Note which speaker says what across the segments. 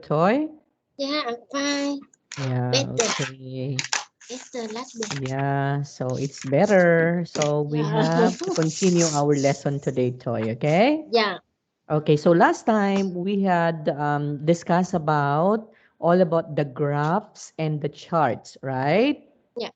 Speaker 1: Toy?
Speaker 2: Yeah, I'm fine.
Speaker 1: Yeah,
Speaker 2: Better.
Speaker 1: okay.
Speaker 2: Better last week.
Speaker 1: Yeah, so it's better. So we
Speaker 2: Yeah.
Speaker 1: have to continue our lesson today, Toy, okay?
Speaker 2: Yeah.
Speaker 1: Okay, so last time we had discussed about all about the graphs and the charts, right?
Speaker 2: Yeah.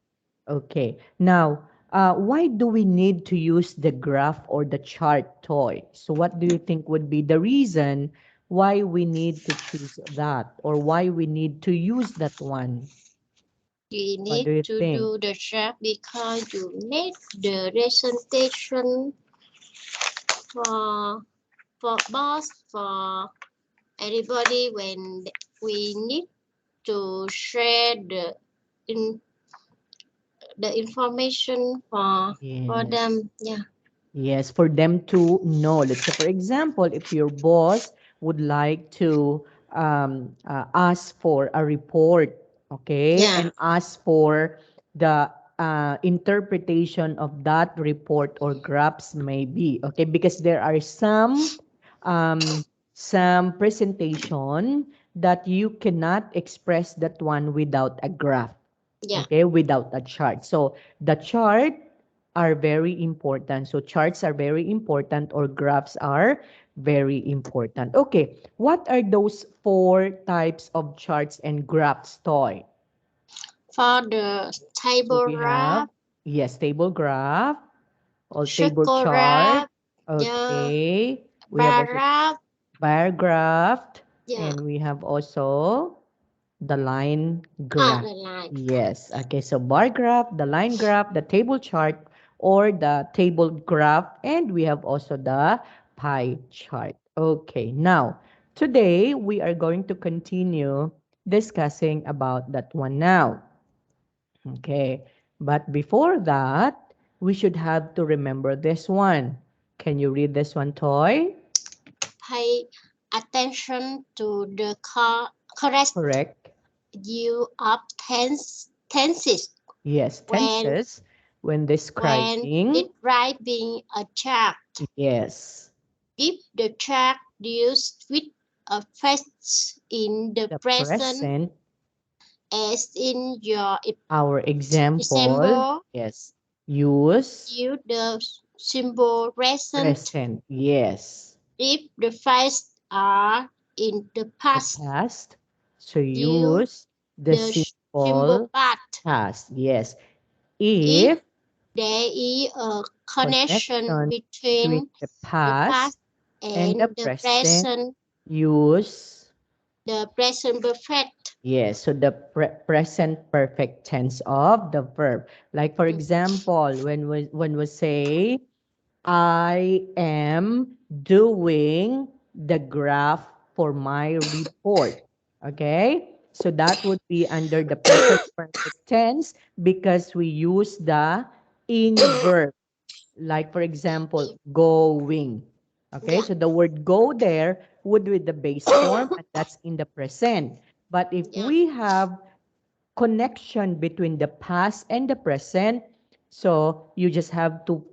Speaker 1: Okay. Now, why do we need to use the graph or the chart toy? So what do you think would be the reason why we need to choose that or why we need to use that one?
Speaker 2: You
Speaker 1: What
Speaker 2: need
Speaker 1: do you
Speaker 2: to
Speaker 1: think?
Speaker 2: do the job because you need the presentation for boss for everybody when we need to share in the information for
Speaker 1: Yes.
Speaker 2: them. Yeah.
Speaker 1: Yes, for them to know. Let's say, for example, if your boss would like to ask for a report, okay,
Speaker 2: Yeah.
Speaker 1: and ask for the interpretation of that report or graphs, maybe, okay, because there are um, some presentation that you cannot express that one without a graph,
Speaker 2: Yeah.
Speaker 1: okay, without a chart. So the chart are very important. So charts are very important or graphs are very important. Okay, what are those four types of charts and graphs, Toy?
Speaker 2: For the
Speaker 1: So
Speaker 2: table
Speaker 1: we have,
Speaker 2: graph,
Speaker 1: yes, table graph or table
Speaker 2: circle
Speaker 1: chart.
Speaker 2: graph, the
Speaker 1: Okay, we have
Speaker 2: bar
Speaker 1: also
Speaker 2: graph.
Speaker 1: bar graph
Speaker 2: Yeah.
Speaker 1: and we have also the line
Speaker 2: Ah,
Speaker 1: graph.
Speaker 2: the line.
Speaker 1: Yes. Okay. So bar graph, the line graph, the table chart, or the table graph, and we have also the pie chart. Okay. Now, today we are going to continue discussing about that one now. Okay. But before that, we should have to remember this one. Can you read this one, Toy?
Speaker 2: Pay attention to the correct
Speaker 1: Correct.
Speaker 2: use of tenses
Speaker 1: Yes.
Speaker 2: when
Speaker 1: Tenses when describing.
Speaker 2: describing a chart.
Speaker 1: Yes.
Speaker 2: If the chart deals with a fact in the
Speaker 1: The
Speaker 2: present,
Speaker 1: present,
Speaker 2: as in your
Speaker 1: our example,
Speaker 2: example,
Speaker 1: yes, use
Speaker 2: use the symbol present.
Speaker 1: present, yes,
Speaker 2: If the facts are in the
Speaker 1: the
Speaker 2: past,
Speaker 1: past, so
Speaker 2: use
Speaker 1: use the
Speaker 2: the symbol
Speaker 1: simple
Speaker 2: past.
Speaker 1: past, yes.
Speaker 2: If
Speaker 1: If
Speaker 2: there is a connection
Speaker 1: connection between
Speaker 2: between
Speaker 1: the
Speaker 2: the
Speaker 1: past
Speaker 2: past
Speaker 1: and the
Speaker 2: and
Speaker 1: present, use,
Speaker 2: the present perfect.
Speaker 1: yes, so the present perfect tense of the verb. Like for
Speaker 2: Mm,
Speaker 1: example, when we say I am doing the graph for my report. Okay? So that would be under the present perfect tense because we use the ing verb. Like, for example, going. Okay?
Speaker 2: yeah,
Speaker 1: So the word go there would be the base form and that's in the present. But if
Speaker 2: yeah,
Speaker 1: we have connection between the past and the present. So you just have to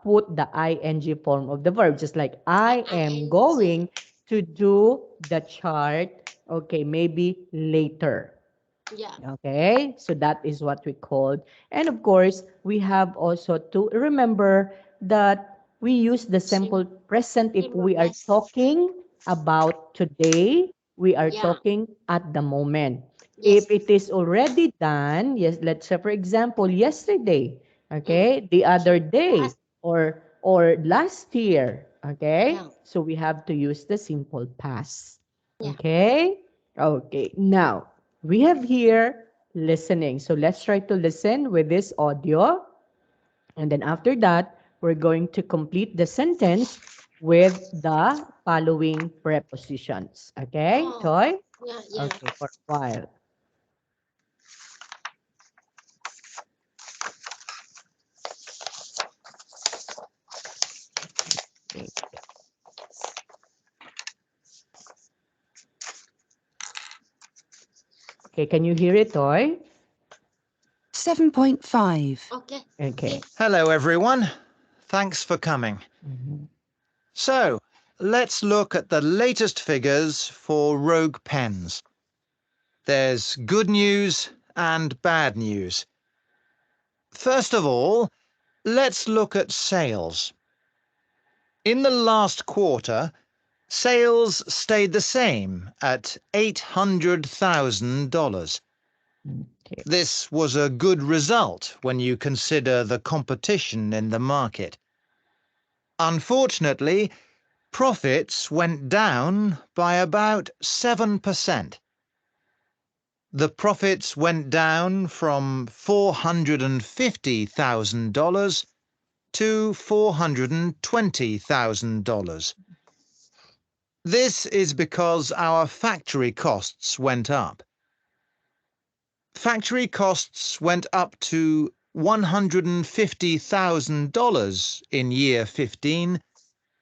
Speaker 1: put the ing form of the verb, just like I am
Speaker 2: ing.
Speaker 1: going to do the chart. Okay, maybe later.
Speaker 2: Yeah,
Speaker 1: Okay, so that is what we called. And of course, we have also to remember that we use the simple present if
Speaker 2: symbol
Speaker 1: we are
Speaker 2: present.
Speaker 1: talking about today, we are
Speaker 2: Yeah,
Speaker 1: talking at the moment.
Speaker 2: yes.
Speaker 1: If it is already done, yes, let's say for example, yesterday,
Speaker 2: Mm.
Speaker 1: okay, the other
Speaker 2: Past.
Speaker 1: day or last year, okay?
Speaker 2: Yeah,
Speaker 1: So we have to use the simple past.
Speaker 2: yeah.
Speaker 1: Okay? Okay. Now, we have here listening. So let's try to listen with this audio. And then after that, we're going to complete the sentence with the following prepositions. Okay,
Speaker 2: Oh,
Speaker 1: Toy?
Speaker 2: yeah, yeah.
Speaker 1: Okay, for a while. Okay, okay, can you hear it, Toy?
Speaker 3: 7.5.
Speaker 2: Okay, okay.
Speaker 1: Okay.
Speaker 4: Hello, everyone. Thanks for coming.
Speaker 1: Mhm.
Speaker 4: So,
Speaker 3: let's look at the latest figures for Rogue pens. There's good news and bad news. First of all, let's look at sales. In the last quarter, sales stayed the same at $800,000.
Speaker 1: Okay.
Speaker 3: This was a good result when you consider the competition in the market. Unfortunately, profits went down by about 7%. The profits went down from $450,000 to $420,000. This is because our factory costs went up. Factory costs went up to $150,000 in year 15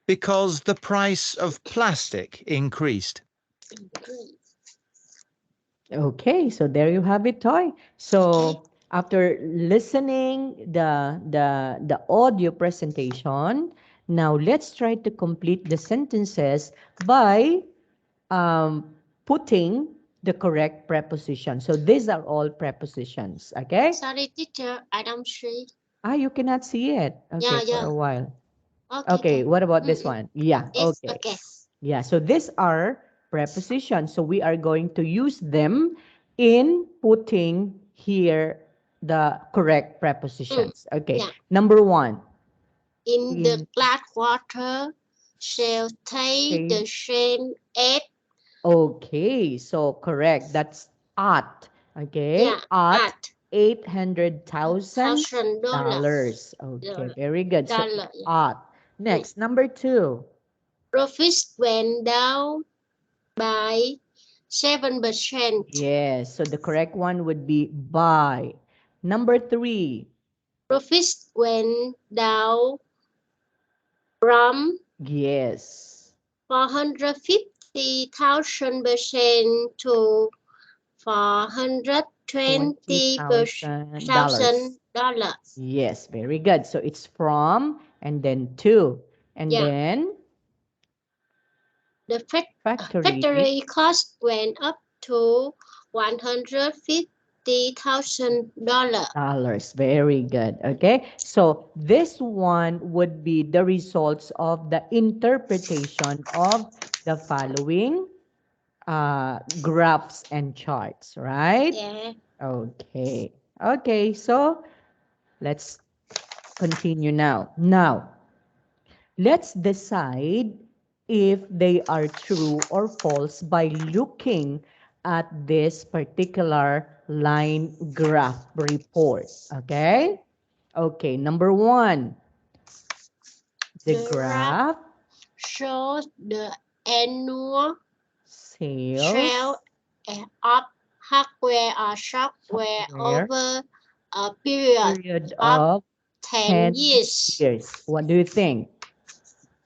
Speaker 3: because the price of plastic increased.
Speaker 1: Okay, so there you have it, Toy.
Speaker 2: Okay.
Speaker 1: So after listening the audio presentation, now let's try to complete the sentences by um, putting the correct preposition. So these are all prepositions. Okay.
Speaker 2: Sorry, teacher. I don't see.
Speaker 1: Ah, you cannot see it. Okay,
Speaker 2: Yeah,
Speaker 1: for
Speaker 2: yeah.
Speaker 1: a while.
Speaker 2: Okay,
Speaker 1: Okay,
Speaker 2: okay.
Speaker 1: what about this
Speaker 2: Mm-mm.
Speaker 1: one? Yeah,
Speaker 2: It's
Speaker 1: okay.
Speaker 2: okay.
Speaker 1: Yeah, so these are prepositions. So we are going to use them in putting here the correct
Speaker 2: Mm.
Speaker 1: prepositions. Okay,
Speaker 2: Yeah.
Speaker 1: number one,
Speaker 2: In the
Speaker 1: in
Speaker 2: glass water, shall take
Speaker 1: okay,
Speaker 2: the same at,
Speaker 1: okay, so correct. That's at. Okay,
Speaker 2: yeah,
Speaker 1: at
Speaker 2: at
Speaker 1: $800,000.
Speaker 2: $1,000.
Speaker 1: Okay, very good. So it's
Speaker 2: Dollar, yeah.
Speaker 1: at.
Speaker 2: Mm.
Speaker 1: Next, number two.
Speaker 2: Profits went down by 7%.
Speaker 1: Yes, so the correct one would be by. Number three.
Speaker 2: Profits went down from
Speaker 1: Yes.
Speaker 2: 450,000% to
Speaker 1: $20,000.
Speaker 2: $420,000.
Speaker 1: Yes, very good. So it's from and then to. And
Speaker 2: Yeah,
Speaker 1: then
Speaker 2: the
Speaker 1: factory
Speaker 2: factory cost went up to $150,000.
Speaker 1: dollars. Very good. Okay. So this one would be the results of the interpretation of the following graphs and charts, right?
Speaker 2: Yeah.
Speaker 1: Okay. Okay. So let's continue now. Now, let's decide if they are true or false by looking at this particular line graph report. Okay? Okay, number one, the
Speaker 2: The graph
Speaker 1: graph
Speaker 2: shows the annual sale
Speaker 1: sales
Speaker 2: of hardware or software
Speaker 1: software
Speaker 2: over a period
Speaker 1: period
Speaker 2: of
Speaker 1: of
Speaker 2: 10
Speaker 1: 10
Speaker 2: years.
Speaker 1: years. What do you think?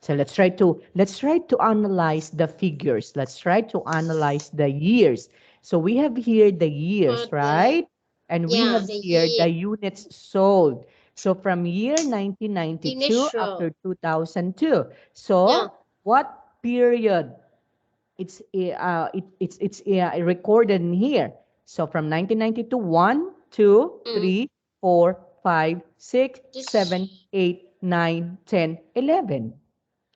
Speaker 1: So let's try to analyze the figures. Let's try to analyze the years. So we have here the years,
Speaker 2: The
Speaker 1: right? And we
Speaker 2: yeah,
Speaker 1: have
Speaker 2: the
Speaker 1: here
Speaker 2: year
Speaker 1: the units sold. So from year 1992 up
Speaker 2: initial.
Speaker 1: to 2002.
Speaker 2: Yeah.
Speaker 1: So what period it's recorded in here. So from 1992, 1, 2,
Speaker 2: Mm.
Speaker 1: 3, 4, 5, 6,
Speaker 2: This
Speaker 1: 7, 8, 9, 10, 11.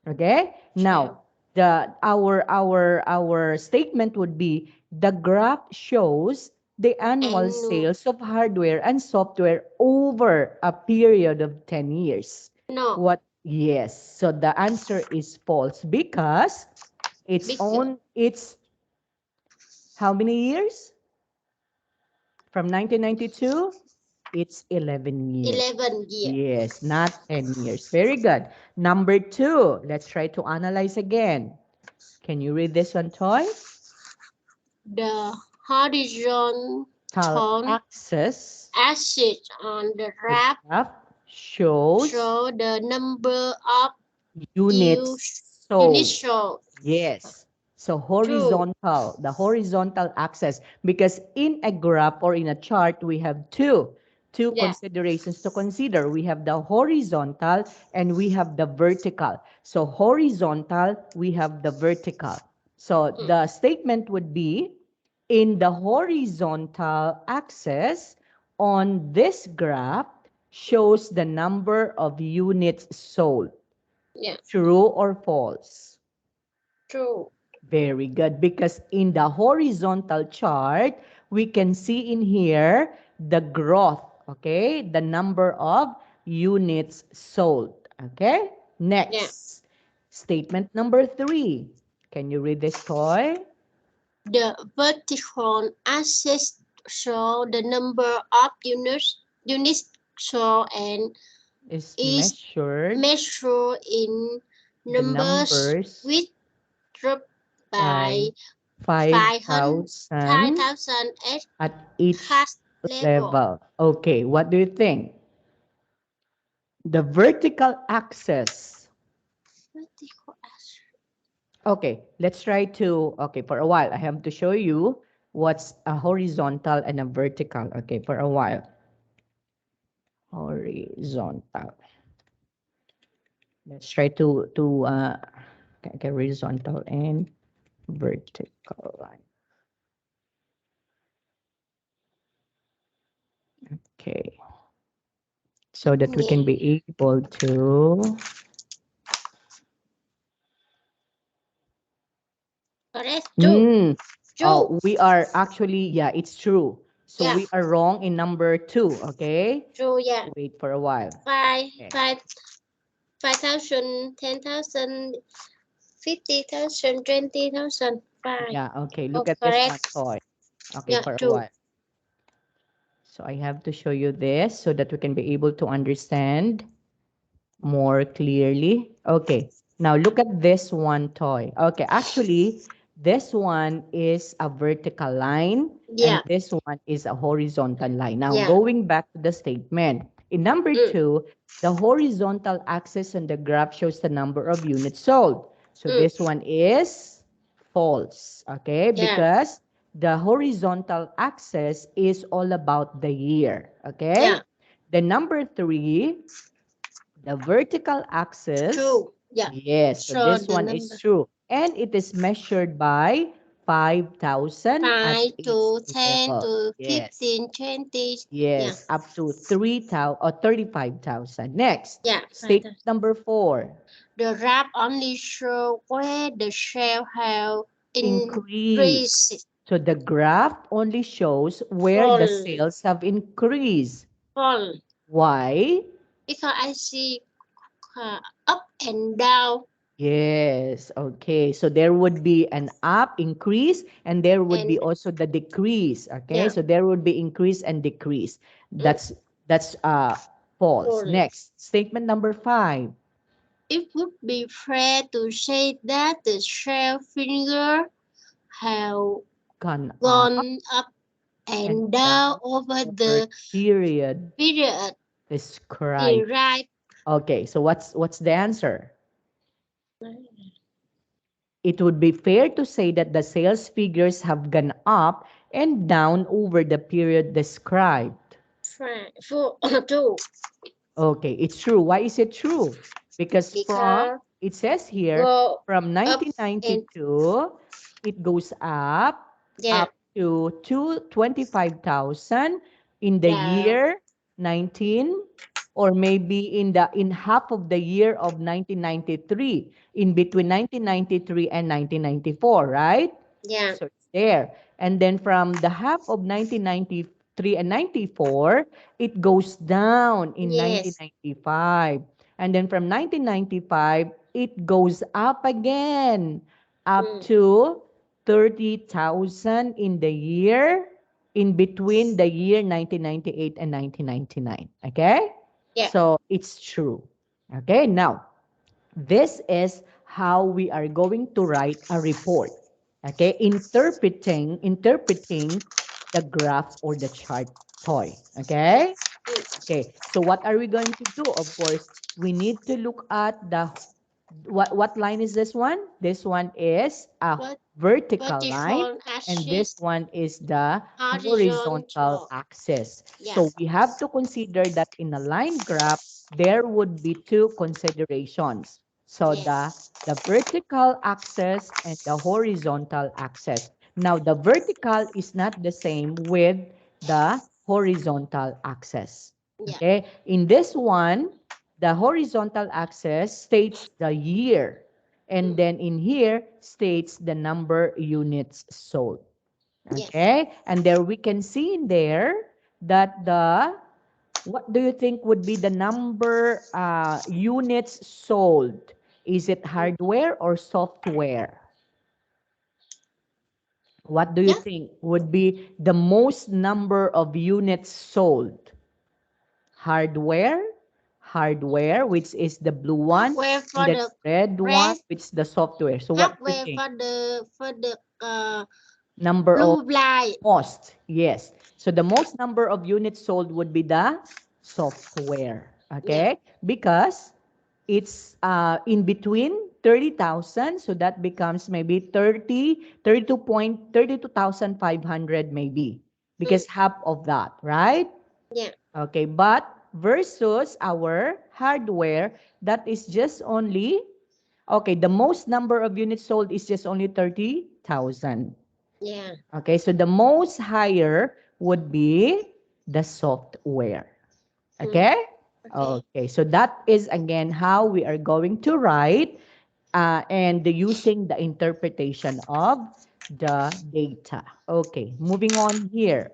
Speaker 1: Okay?
Speaker 2: show
Speaker 1: Now, our statement would be the graph shows the annual
Speaker 2: annual.
Speaker 1: sales of hardware and software over a period of 10 years.
Speaker 2: No,
Speaker 1: What? Yes. So the answer is false because
Speaker 2: because
Speaker 1: it's how many years? From 1992, it's 11 years.
Speaker 2: 11 year.
Speaker 1: Yes, not 10 years. Very good. Number two, let's try to analyze again. Can you read this one, Toy?
Speaker 2: The
Speaker 1: Tal
Speaker 2: horizontal
Speaker 1: axis,
Speaker 2: axis on the
Speaker 1: the
Speaker 2: graph
Speaker 1: graph shows
Speaker 2: show the number of
Speaker 1: units
Speaker 2: units
Speaker 1: sold.
Speaker 2: sold.
Speaker 1: Yes. So
Speaker 2: True.
Speaker 1: the horizontal axis, because in a graph or in a chart, we have two
Speaker 2: Yeah.
Speaker 1: considerations to consider. We have the horizontal and we have the vertical. So horizontal, we have the vertical. So
Speaker 2: Mm.
Speaker 1: the statement would be, in the horizontal axis on this graph shows the number of units sold.
Speaker 2: Yeah.
Speaker 1: True or false?
Speaker 2: True.
Speaker 1: Very good. Because in the horizontal chart, we can see in here the growth, okay? The number of units sold, okay?
Speaker 2: Yeah.
Speaker 1: Next, statement number 3. Can you read this, Toy?
Speaker 2: The vertical axis show the number of units sold and
Speaker 1: Is
Speaker 2: is
Speaker 1: measured
Speaker 2: measured in
Speaker 1: the
Speaker 2: numbers
Speaker 1: numbers
Speaker 2: with drop
Speaker 1: by
Speaker 2: by 500
Speaker 1: 5,000
Speaker 2: 5,000 at
Speaker 1: at each
Speaker 2: highest level.
Speaker 1: level. Okay, what do you think? The vertical axis.
Speaker 2: Vertical axis.
Speaker 1: Okay, let's try to, okay, for a while, I have to show you what's a horizontal and a vertical. Okay, for a while. Horizontal. Let's try okay, horizontal and vertical line. Okay, so that we can
Speaker 2: Yeah.
Speaker 1: be able to,
Speaker 2: Correct. Two.
Speaker 1: mm,
Speaker 2: Two.
Speaker 1: we are actually, yeah, it's true. So
Speaker 2: Yeah.
Speaker 1: we are wrong in number 2, okay?
Speaker 2: Two. Yeah.
Speaker 1: Wait for a while.
Speaker 2: Five.
Speaker 1: Okay.
Speaker 2: 5,000, 10,000, 50,000, 20,000. Five.
Speaker 1: Yeah, okay,
Speaker 2: Oh,
Speaker 1: look at this one,
Speaker 2: correct.
Speaker 1: toy. Okay,
Speaker 2: Yeah.
Speaker 1: for a
Speaker 2: Two.
Speaker 1: while. So I have to show you this so that we can be able to understand more clearly. Okay, now look at this one toy. Okay, actually, this one is a vertical line and
Speaker 2: Yeah.
Speaker 1: this one is a horizontal line. Now,
Speaker 2: Yeah.
Speaker 1: going back to the statement, in number
Speaker 2: Mm.
Speaker 1: 2, the horizontal axis on the graph shows the number of units sold. So
Speaker 2: Mm.
Speaker 1: this one is false, okay?
Speaker 2: Yeah.
Speaker 1: Because the horizontal axis is all about the year, okay?
Speaker 2: Yeah.
Speaker 1: The number 3, the vertical axis,
Speaker 2: True. Yeah.
Speaker 1: yes, so
Speaker 2: So
Speaker 1: this
Speaker 2: the
Speaker 1: one is
Speaker 2: number
Speaker 1: true. And it is measured by 5,000 at
Speaker 2: 5
Speaker 1: each
Speaker 2: to 10
Speaker 1: level.
Speaker 2: to
Speaker 1: Yes,
Speaker 2: 15, 20. Yeah.
Speaker 1: yes, up to 3,000 or 35,000. Next,
Speaker 2: Yeah.
Speaker 1: statement number 4.
Speaker 2: The graph only show where the shell have
Speaker 1: Increase.
Speaker 2: increased.
Speaker 1: So the graph only shows where the
Speaker 2: Fall.
Speaker 1: sales have increased.
Speaker 2: Fall.
Speaker 1: Why?
Speaker 2: Because I see up and down
Speaker 1: Yes, okay. So there would be an up increase and there would be
Speaker 2: and
Speaker 1: also the decrease, okay?
Speaker 2: yeah.
Speaker 1: So there would be increase and decrease.
Speaker 2: Mm.
Speaker 1: That's false.
Speaker 2: Fall.
Speaker 1: Next, statement number 5.
Speaker 2: It would be fair to say that the shell finger have
Speaker 1: Gone up
Speaker 2: gone up
Speaker 1: and
Speaker 2: and down
Speaker 1: down
Speaker 2: over
Speaker 1: over
Speaker 2: the
Speaker 1: the period
Speaker 2: period
Speaker 1: described.
Speaker 2: derived.
Speaker 1: Okay, so what's the answer? It would be fair to say that the sales figures have gone up and down over the period described.
Speaker 2: For two
Speaker 1: Okay, it's true. Why is it true? Because
Speaker 2: because
Speaker 1: it says here,
Speaker 2: go
Speaker 1: from
Speaker 2: up and
Speaker 1: 1992, it goes
Speaker 2: yeah,
Speaker 1: up to 25,000 in the
Speaker 2: yeah,
Speaker 1: year 19, or maybe in half of the year of 1993, in between 1993 and 1994, right?
Speaker 2: yeah,
Speaker 1: So it's there. And then from the half of 1993 and 94, it goes down in
Speaker 2: yes,
Speaker 1: 1995. And then from 1995, it goes up again up
Speaker 2: mm,
Speaker 1: to 30,000 in the year in between the year 1998 and 1999. Okay?
Speaker 2: yeah,
Speaker 1: So it's true. Okay? Now, this is how we are going to write a report. Okay? Interpreting the graph or the chart toy.
Speaker 2: yeah,
Speaker 1: Okay?
Speaker 2: mm,
Speaker 1: Okay. So what are we going to do? Of course, we need to look at the What line is this one? This one is a
Speaker 2: Vert-
Speaker 1: vertical line,
Speaker 2: vertical
Speaker 1: and this
Speaker 2: axis,
Speaker 1: one is the horizontal
Speaker 2: horizontal.
Speaker 1: axis.
Speaker 2: Yeah.
Speaker 1: So we have to consider that in a line graph, there would be two considerations. So
Speaker 2: Yes.
Speaker 1: the vertical axis and the horizontal axis. Now the vertical is not the same with the horizontal axis.
Speaker 2: Yeah.
Speaker 1: Okay, in this one, the horizontal axis states the year, and
Speaker 2: Mm.
Speaker 1: then in here states the number units sold.
Speaker 2: Yes.
Speaker 1: Okay, and there we can see in there that what do you think would be the number units sold? Is it
Speaker 2: Mm.
Speaker 1: hardware or software? What do you
Speaker 2: Yeah.
Speaker 1: think would be the most number of units sold? Hardware, hardware, which is the blue one,
Speaker 2: Hardware
Speaker 1: and
Speaker 2: for
Speaker 1: then
Speaker 2: the
Speaker 1: red one,
Speaker 2: red.
Speaker 1: which is the software. So what do you
Speaker 2: Hardware
Speaker 1: think?
Speaker 2: for the
Speaker 1: Number of
Speaker 2: blue light.
Speaker 1: most, yes. So the most number of units sold would be the software,
Speaker 2: Yeah.
Speaker 1: okay? Because it's in between 30,000, so that becomes maybe 32,500 maybe,
Speaker 2: Mm.
Speaker 1: because half of that, right?
Speaker 2: Yeah.
Speaker 1: Okay, but versus our hardware, that is just only, okay, the most number of units sold is just only 30,000.
Speaker 2: Yeah.
Speaker 1: Okay, so the most higher would be the software.
Speaker 2: Mm.
Speaker 1: Okay?
Speaker 2: Okay.
Speaker 1: Okay, so that is again how we are going to write and using the interpretation of the data. Okay, moving on here.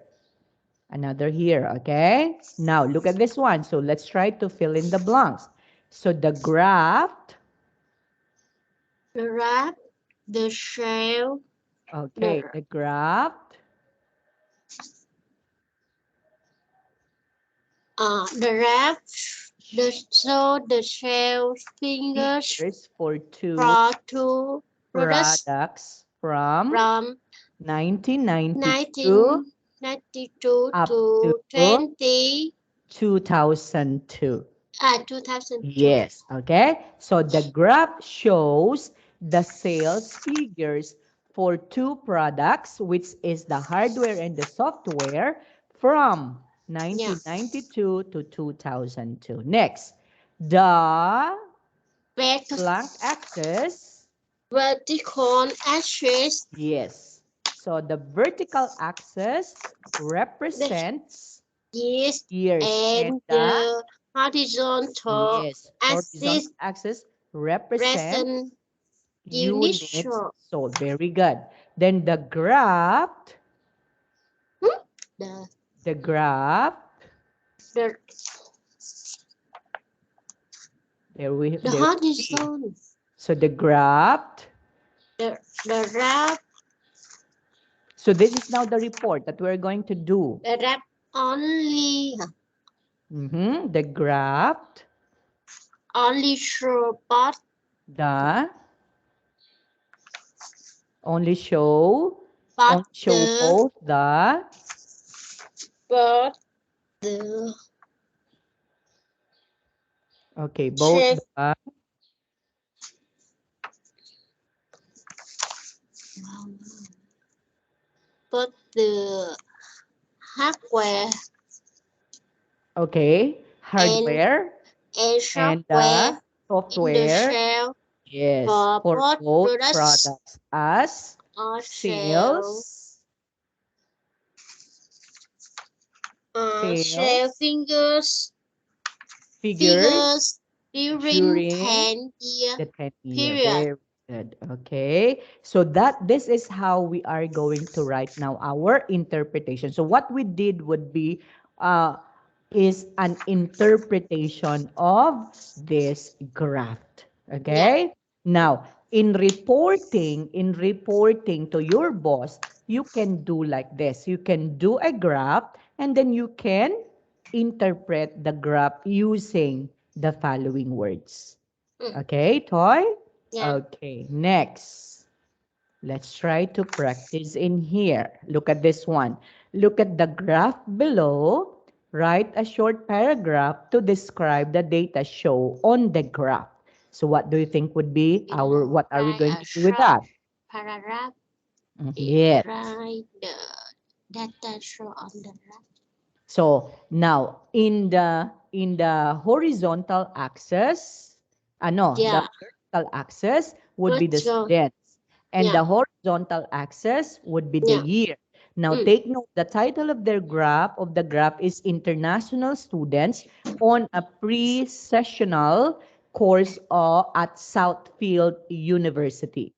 Speaker 1: Another here, okay? Now look at this one. So let's try to fill in the blanks. So the graph,
Speaker 2: The wrap, the shell,
Speaker 1: okay,
Speaker 2: the
Speaker 1: the graph
Speaker 2: the wrap, the shell fingers
Speaker 1: figures for two
Speaker 2: for two products
Speaker 1: products from
Speaker 2: from
Speaker 1: 1992
Speaker 2: 1992
Speaker 1: up to
Speaker 2: to
Speaker 1: 2002.
Speaker 2: 2002.
Speaker 1: Yes, okay. So the graph shows the sales figures for two products, which is the hardware and the software from
Speaker 2: Yeah.
Speaker 1: 1992 to 2002. Next, the
Speaker 2: Vert-
Speaker 1: blank axis.
Speaker 2: vertical axis,
Speaker 1: Yes. So the vertical axis
Speaker 2: the
Speaker 1: represents
Speaker 2: years,
Speaker 1: years and
Speaker 2: and
Speaker 1: the
Speaker 2: the horizontal
Speaker 1: yes, horizontal
Speaker 2: axis
Speaker 1: axis represents
Speaker 2: present units
Speaker 1: units
Speaker 2: show.
Speaker 1: sold. Very good. Then
Speaker 2: Hmm? The
Speaker 1: the graph,
Speaker 2: the the
Speaker 1: there we see.
Speaker 2: horizon,
Speaker 1: So the graph,
Speaker 2: the wrap,
Speaker 1: so this is now the report that we're going to do.
Speaker 2: the wrap only
Speaker 1: The graph,
Speaker 2: only show part,
Speaker 1: the only show,
Speaker 2: but
Speaker 1: only show both the
Speaker 2: but the
Speaker 1: okay, both
Speaker 2: chef,
Speaker 1: the
Speaker 2: but the hardware
Speaker 1: okay,
Speaker 2: and
Speaker 1: hardware and the
Speaker 2: software in the
Speaker 1: software.
Speaker 2: shell
Speaker 1: Yes,
Speaker 2: for
Speaker 1: for
Speaker 2: both
Speaker 1: both
Speaker 2: products
Speaker 1: products as
Speaker 2: or shell
Speaker 1: sales,
Speaker 2: shell
Speaker 1: sales figures
Speaker 2: figures during
Speaker 1: during
Speaker 2: 10-year
Speaker 1: the 10-year.
Speaker 2: period.
Speaker 1: Very good. Okay. So this is how we are going to write now our interpretation. So what we did would be uh, is an interpretation of this graph.
Speaker 2: Yeah.
Speaker 1: Okay? Now, in reporting to your boss, you can do like this. You can do a graph and then you can interpret the graph using the following words.
Speaker 2: Mm.
Speaker 1: Okay, Toy?
Speaker 2: Yeah.
Speaker 1: Okay, next. Let's try to practice in here. Look at this one. Look at the graph below. Write a short paragraph to describe the data shown on the graph. So what do you think would be our,
Speaker 2: You
Speaker 1: what are we
Speaker 2: write
Speaker 1: going
Speaker 2: a
Speaker 1: to do with
Speaker 2: short
Speaker 1: that?
Speaker 2: paragraph. You
Speaker 1: Yes.
Speaker 2: write the data show on the right.
Speaker 1: So now in the horizontal axis, no, the
Speaker 2: Yeah,
Speaker 1: vertical axis would be the
Speaker 2: let's go.
Speaker 1: students, and
Speaker 2: Yeah,
Speaker 1: the horizontal axis would be the
Speaker 2: yeah.
Speaker 1: year. Now
Speaker 2: Mm,
Speaker 1: take note, the title of their graph is International Students on a Pre-Sessional Course at Southfield University.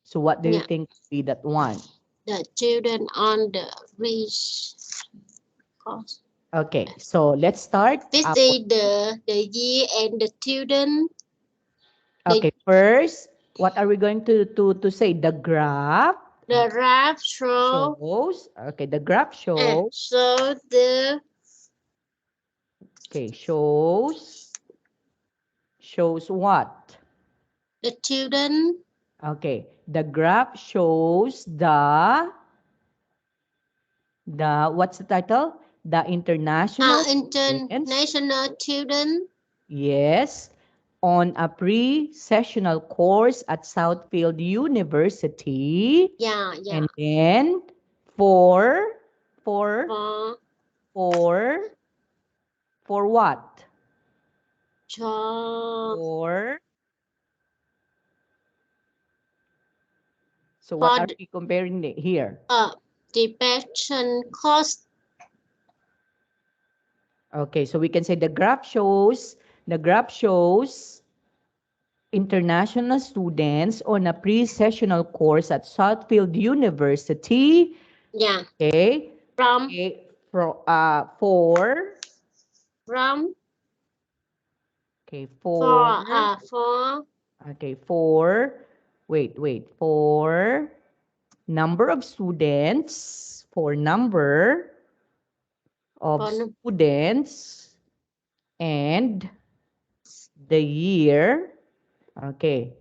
Speaker 1: So what do you
Speaker 2: yeah.
Speaker 1: think would be that one?
Speaker 2: The children on the reach course.
Speaker 1: Okay, so let's start.
Speaker 2: This is the year and the children. The
Speaker 1: Okay, first, what are we going to say? The graph
Speaker 2: the graph show
Speaker 1: shows. Okay, the graph shows.
Speaker 2: so
Speaker 1: Okay, shows what?
Speaker 2: the children
Speaker 1: Okay, the graph shows the what's the title? The
Speaker 2: are
Speaker 1: international students.
Speaker 2: international children.
Speaker 1: Yes, on a pre-sessional course at Southfield University.
Speaker 2: Yeah, yeah.
Speaker 1: And then for for
Speaker 2: For
Speaker 1: for for what?
Speaker 2: for
Speaker 1: For, so what
Speaker 2: for
Speaker 1: are we comparing here?
Speaker 2: depression cost.
Speaker 1: Okay, so we can say the graph shows international students on a pre-sessional course at Southfield University.
Speaker 2: Yeah,
Speaker 1: Okay,
Speaker 2: from
Speaker 1: okay, for
Speaker 2: from
Speaker 1: okay
Speaker 2: for
Speaker 1: for wait for number of students, for number of
Speaker 2: for
Speaker 1: students, and the year. Okay,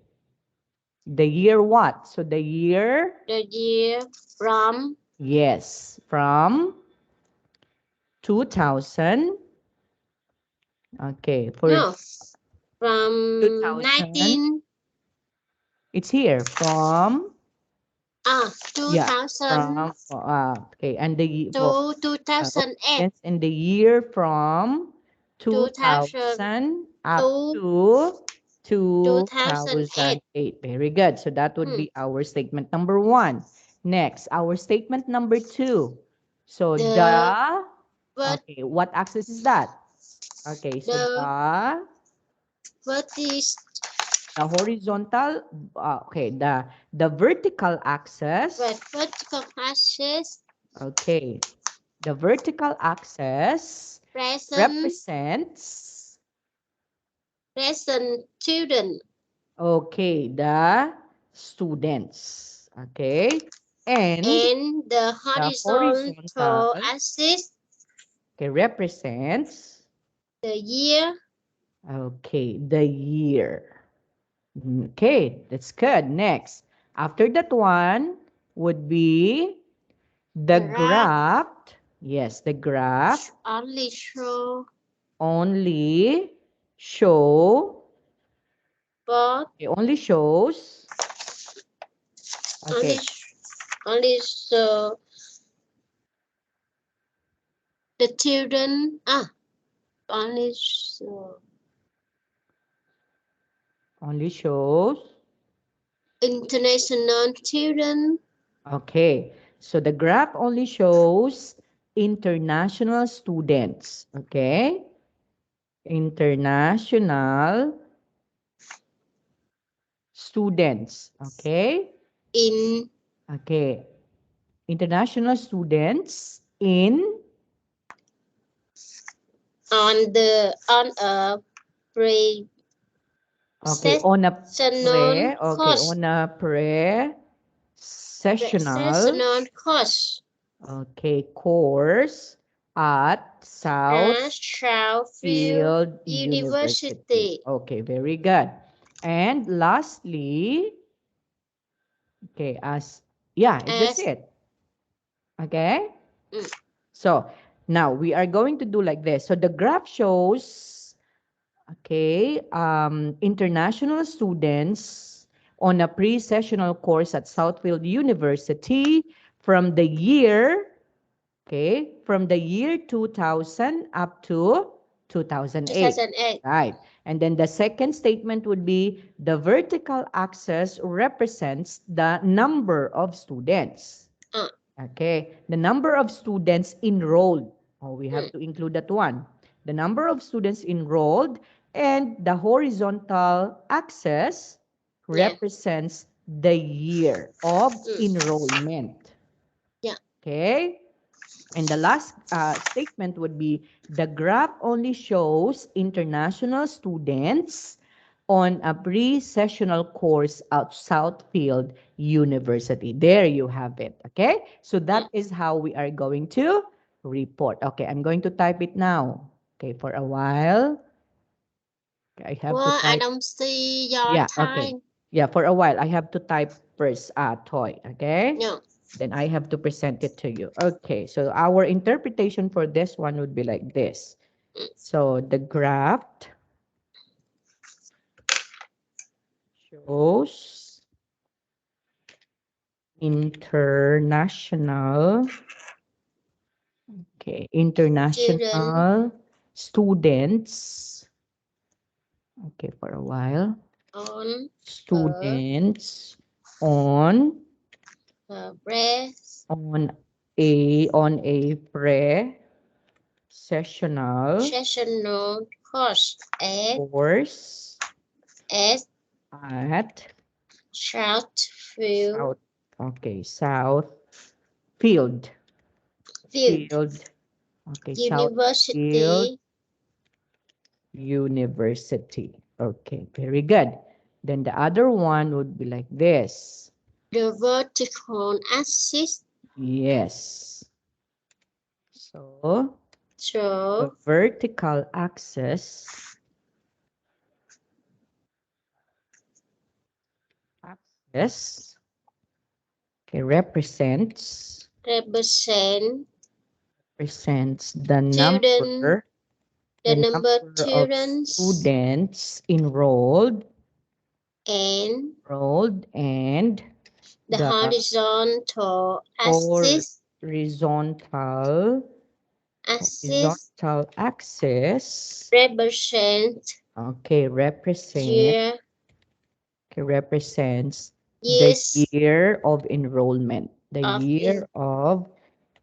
Speaker 1: the year what? So the year,
Speaker 2: the year from
Speaker 1: yes, from 2000. Okay, for
Speaker 2: no from
Speaker 1: 2000,
Speaker 2: 19
Speaker 1: it's here from, yeah,
Speaker 2: 2000
Speaker 1: from okay, and for
Speaker 2: to 2008
Speaker 1: students in the year from
Speaker 2: 2000
Speaker 1: 2000 up
Speaker 2: to
Speaker 1: to
Speaker 2: 2008.
Speaker 1: 2008. Very good. So that would
Speaker 2: Hmm.
Speaker 1: be our statement number one. Next, our statement number two. So
Speaker 2: The what
Speaker 1: okay, what axis is that? Okay, so
Speaker 2: the what is
Speaker 1: the horizontal, okay, the vertical axis,
Speaker 2: vertical axis
Speaker 1: okay, the vertical axis
Speaker 2: present
Speaker 1: represents,
Speaker 2: present children
Speaker 1: okay, the students, okay, and
Speaker 2: and the
Speaker 1: the
Speaker 2: horizontal
Speaker 1: horizontal,
Speaker 2: axis
Speaker 1: okay, represents,
Speaker 2: the year.
Speaker 1: okay, the year. Okay, that's good. Next, after that one would be the
Speaker 2: The graph
Speaker 1: graph. Yes, the graph
Speaker 2: only show
Speaker 1: only show,
Speaker 2: both
Speaker 1: it only shows,
Speaker 2: only
Speaker 1: okay,
Speaker 2: only show the children only show
Speaker 1: only shows,
Speaker 2: international children
Speaker 1: okay, so the graph only shows international students, okay, international students, okay,
Speaker 2: in
Speaker 1: okay, international students in,
Speaker 2: on a pre
Speaker 1: okay, on a
Speaker 2: sessional course
Speaker 1: pre-sessional,
Speaker 2: sessional course
Speaker 1: okay, course at
Speaker 2: at
Speaker 1: Southfield
Speaker 2: Sheffield
Speaker 1: University.
Speaker 2: University
Speaker 1: Okay, very good. And lastly, okay, yeah, that's
Speaker 2: as
Speaker 1: it. Okay,
Speaker 2: mm,
Speaker 1: so now we are going to do like this. So the graph shows, Okay, international students on a pre-sessional course at Southfield University from the year, okay, from the year 2000 up to 2008.
Speaker 2: 2008.
Speaker 1: Right. And then the second statement would be the vertical axis represents the number of students.
Speaker 2: Uh,
Speaker 1: Okay, the number of students enrolled. Oh, we have
Speaker 2: mm,
Speaker 1: to include that one. The number of students enrolled, and the horizontal axis
Speaker 2: yeah.
Speaker 1: represents the year of
Speaker 2: Mm,
Speaker 1: enrollment.
Speaker 2: yeah.
Speaker 1: Okay, and the last statement would be the graph only shows international students on a pre-sessional course at Southfield University. There you have it. Okay, so
Speaker 2: Mm.
Speaker 1: that is how we are going to report. Okay, I'm going to type it now. Okay, for a while. Okay, I have to
Speaker 2: Well, I
Speaker 1: type.
Speaker 2: don't see your
Speaker 1: Yeah, okay.
Speaker 2: time.
Speaker 1: Yeah, for a while. I have to type first, toy. Okay.
Speaker 2: No.
Speaker 1: Then I have to present it to you. Okay, so our interpretation for this one would be like this.
Speaker 2: Mm,
Speaker 1: So the graph shows international, okay,
Speaker 2: children
Speaker 1: international students, okay, for a while,
Speaker 2: on a,
Speaker 1: students on
Speaker 2: breast
Speaker 1: on a pre-sessional
Speaker 2: sessional course
Speaker 1: course
Speaker 2: at
Speaker 1: at
Speaker 2: Southfield
Speaker 1: South, okay, South Field,
Speaker 2: Field
Speaker 1: Field, okay, South Field
Speaker 2: University.
Speaker 1: University. Okay, very good. Then the other one would be like this.
Speaker 2: The vertical axis
Speaker 1: Yes. So the
Speaker 2: show
Speaker 1: vertical axis, okay,
Speaker 2: represent
Speaker 1: represents the
Speaker 2: children,
Speaker 1: number,
Speaker 2: the
Speaker 1: the
Speaker 2: number
Speaker 1: number of
Speaker 2: students
Speaker 1: students enrolled,
Speaker 2: and
Speaker 1: and
Speaker 2: the
Speaker 1: the
Speaker 2: horizontal
Speaker 1: horizontal
Speaker 2: axis
Speaker 1: axis,
Speaker 2: represent
Speaker 1: okay,
Speaker 2: year
Speaker 1: represents the
Speaker 2: years
Speaker 1: year of enrollment, the
Speaker 2: of in
Speaker 1: year of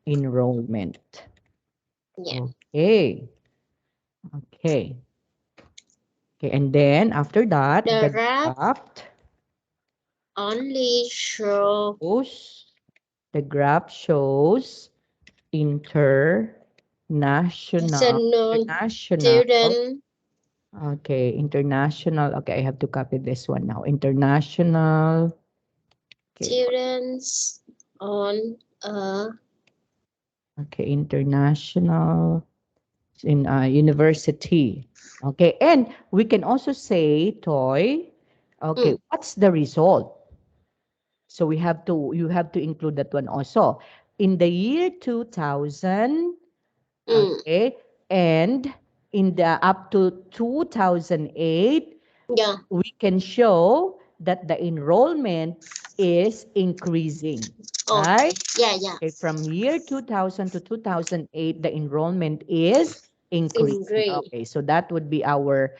Speaker 1: enrollment.
Speaker 2: yeah.
Speaker 1: Okay, okay, okay, and then after that
Speaker 2: The
Speaker 1: the
Speaker 2: graph
Speaker 1: graph
Speaker 2: only show
Speaker 1: shows the graph shows international
Speaker 2: national
Speaker 1: international
Speaker 2: student
Speaker 1: okay, international, okay, I have to copy this one now, international, okay,
Speaker 2: students on a
Speaker 1: okay, international in university. Okay, and we can also say toy. Okay,
Speaker 2: mm,
Speaker 1: what's the result? So you have to include that one also. In the year 2000,
Speaker 2: mm,
Speaker 1: okay, and in the up to 2008,
Speaker 2: yeah.
Speaker 1: we can show that the enrollment is increasing,
Speaker 2: Oh,
Speaker 1: right?
Speaker 2: yeah, yeah.
Speaker 1: Okay, from year 2000 to 2008, the enrollment is
Speaker 2: In
Speaker 1: increasing.
Speaker 2: green.
Speaker 1: Okay, so that would be our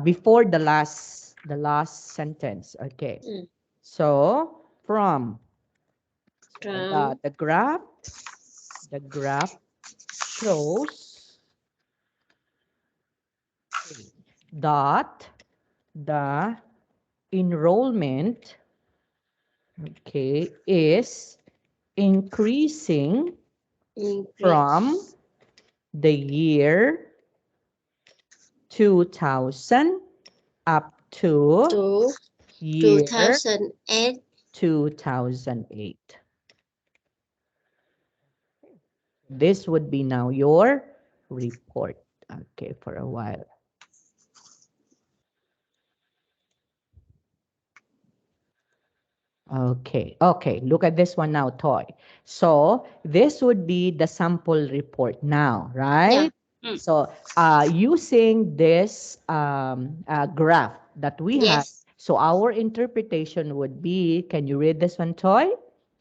Speaker 1: before the last sentence. Okay,
Speaker 2: Mm,
Speaker 1: so from so the
Speaker 2: from
Speaker 1: the graph the graph shows, okay, that the enrollment, okay, is increasing
Speaker 2: in green
Speaker 1: from the year 2000 up to
Speaker 2: to
Speaker 1: year
Speaker 2: 2008.
Speaker 1: 2008. This would be now your report. Okay, for a while. Okay, okay, look at this one now, Toy. So this would be the sample report now,
Speaker 2: Yeah.
Speaker 1: right?
Speaker 2: Mm.
Speaker 1: So, using this graph that we have,
Speaker 2: Yes.
Speaker 1: so our interpretation would be, can you read this one, Toy?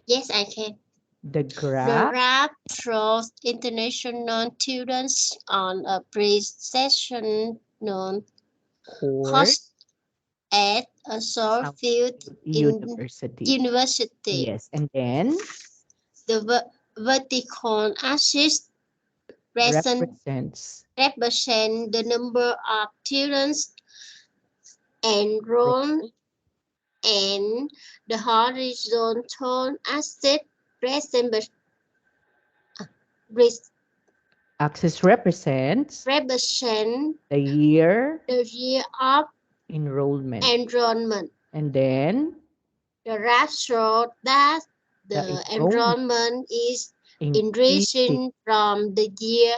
Speaker 2: Yes, I can.
Speaker 1: The
Speaker 2: The
Speaker 1: graph
Speaker 2: graph shows international students on a pre-session
Speaker 1: course
Speaker 2: course at a short field
Speaker 1: Southfield
Speaker 2: in
Speaker 1: University.
Speaker 2: university.
Speaker 1: Yes, and then
Speaker 2: The vertical axis present
Speaker 1: represents
Speaker 2: represent the number of students enrolled,
Speaker 1: role.
Speaker 2: and the horizontal axis present
Speaker 1: Axis represents
Speaker 2: represent
Speaker 1: the year
Speaker 2: the year of
Speaker 1: enrollment.
Speaker 2: enrollment.
Speaker 1: And then
Speaker 2: The graph shows that
Speaker 1: the
Speaker 2: the
Speaker 1: enrollment
Speaker 2: enrollment is
Speaker 1: increasing
Speaker 2: increasing from the year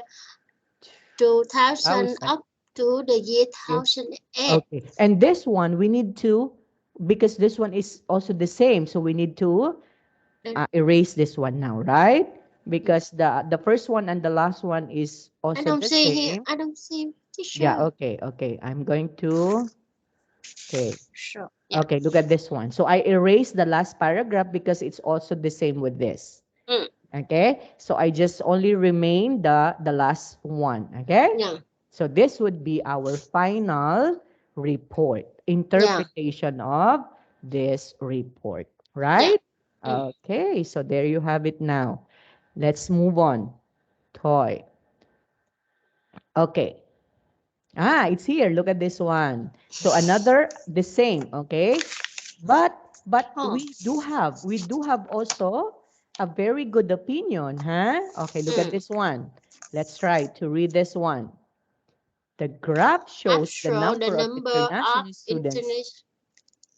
Speaker 2: 2000
Speaker 1: 2000.
Speaker 2: up to the year 2008.
Speaker 1: Okay. And this one, we need to, because this one is also the same, so we need to erase this one now, right? Because the first one and the last one is
Speaker 2: I
Speaker 1: also
Speaker 2: don't
Speaker 1: the
Speaker 2: see here.
Speaker 1: same.
Speaker 2: I don't see
Speaker 1: Yeah,
Speaker 2: teacher.
Speaker 1: okay, okay. I'm going to, okay.
Speaker 2: Sure. Yeah.
Speaker 1: Okay, look at this one. So I erased the last paragraph because it's also the same with this.
Speaker 2: Mm.
Speaker 1: Okay? So I just only remain the last one. Okay?
Speaker 2: Yeah.
Speaker 1: So this would be our final report,
Speaker 2: Yeah.
Speaker 1: interpretation of this report,
Speaker 2: Yeah.
Speaker 1: right?
Speaker 2: Mm.
Speaker 1: Okay, so there you have it now. Let's move on. Toy. Okay. It's here. Look at this one. So another the same, okay? But
Speaker 2: Oh.
Speaker 1: we do have also a very good opinion, huh? Okay, look at
Speaker 2: Mm.
Speaker 1: this one. Let's try to read this one. The graph
Speaker 2: Graph
Speaker 1: shows the
Speaker 2: show the
Speaker 1: number of
Speaker 2: number of
Speaker 1: international students
Speaker 2: internet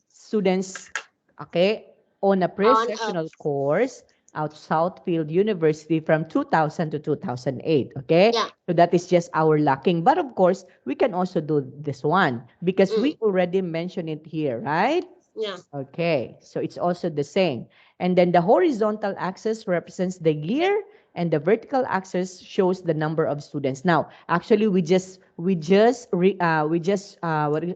Speaker 1: students, okay, on a
Speaker 2: on a.
Speaker 1: pre-sessional course at Southfield University from 2000 to 2008, okay?
Speaker 2: Yeah.
Speaker 1: So that is just our lacking. But of course, we can also do this one because we
Speaker 2: Mm.
Speaker 1: already mentioned it here, right?
Speaker 2: Yeah.
Speaker 1: Okay, so it's also the same. And then the horizontal axis represents the year and the vertical axis shows the number of students. Now, actually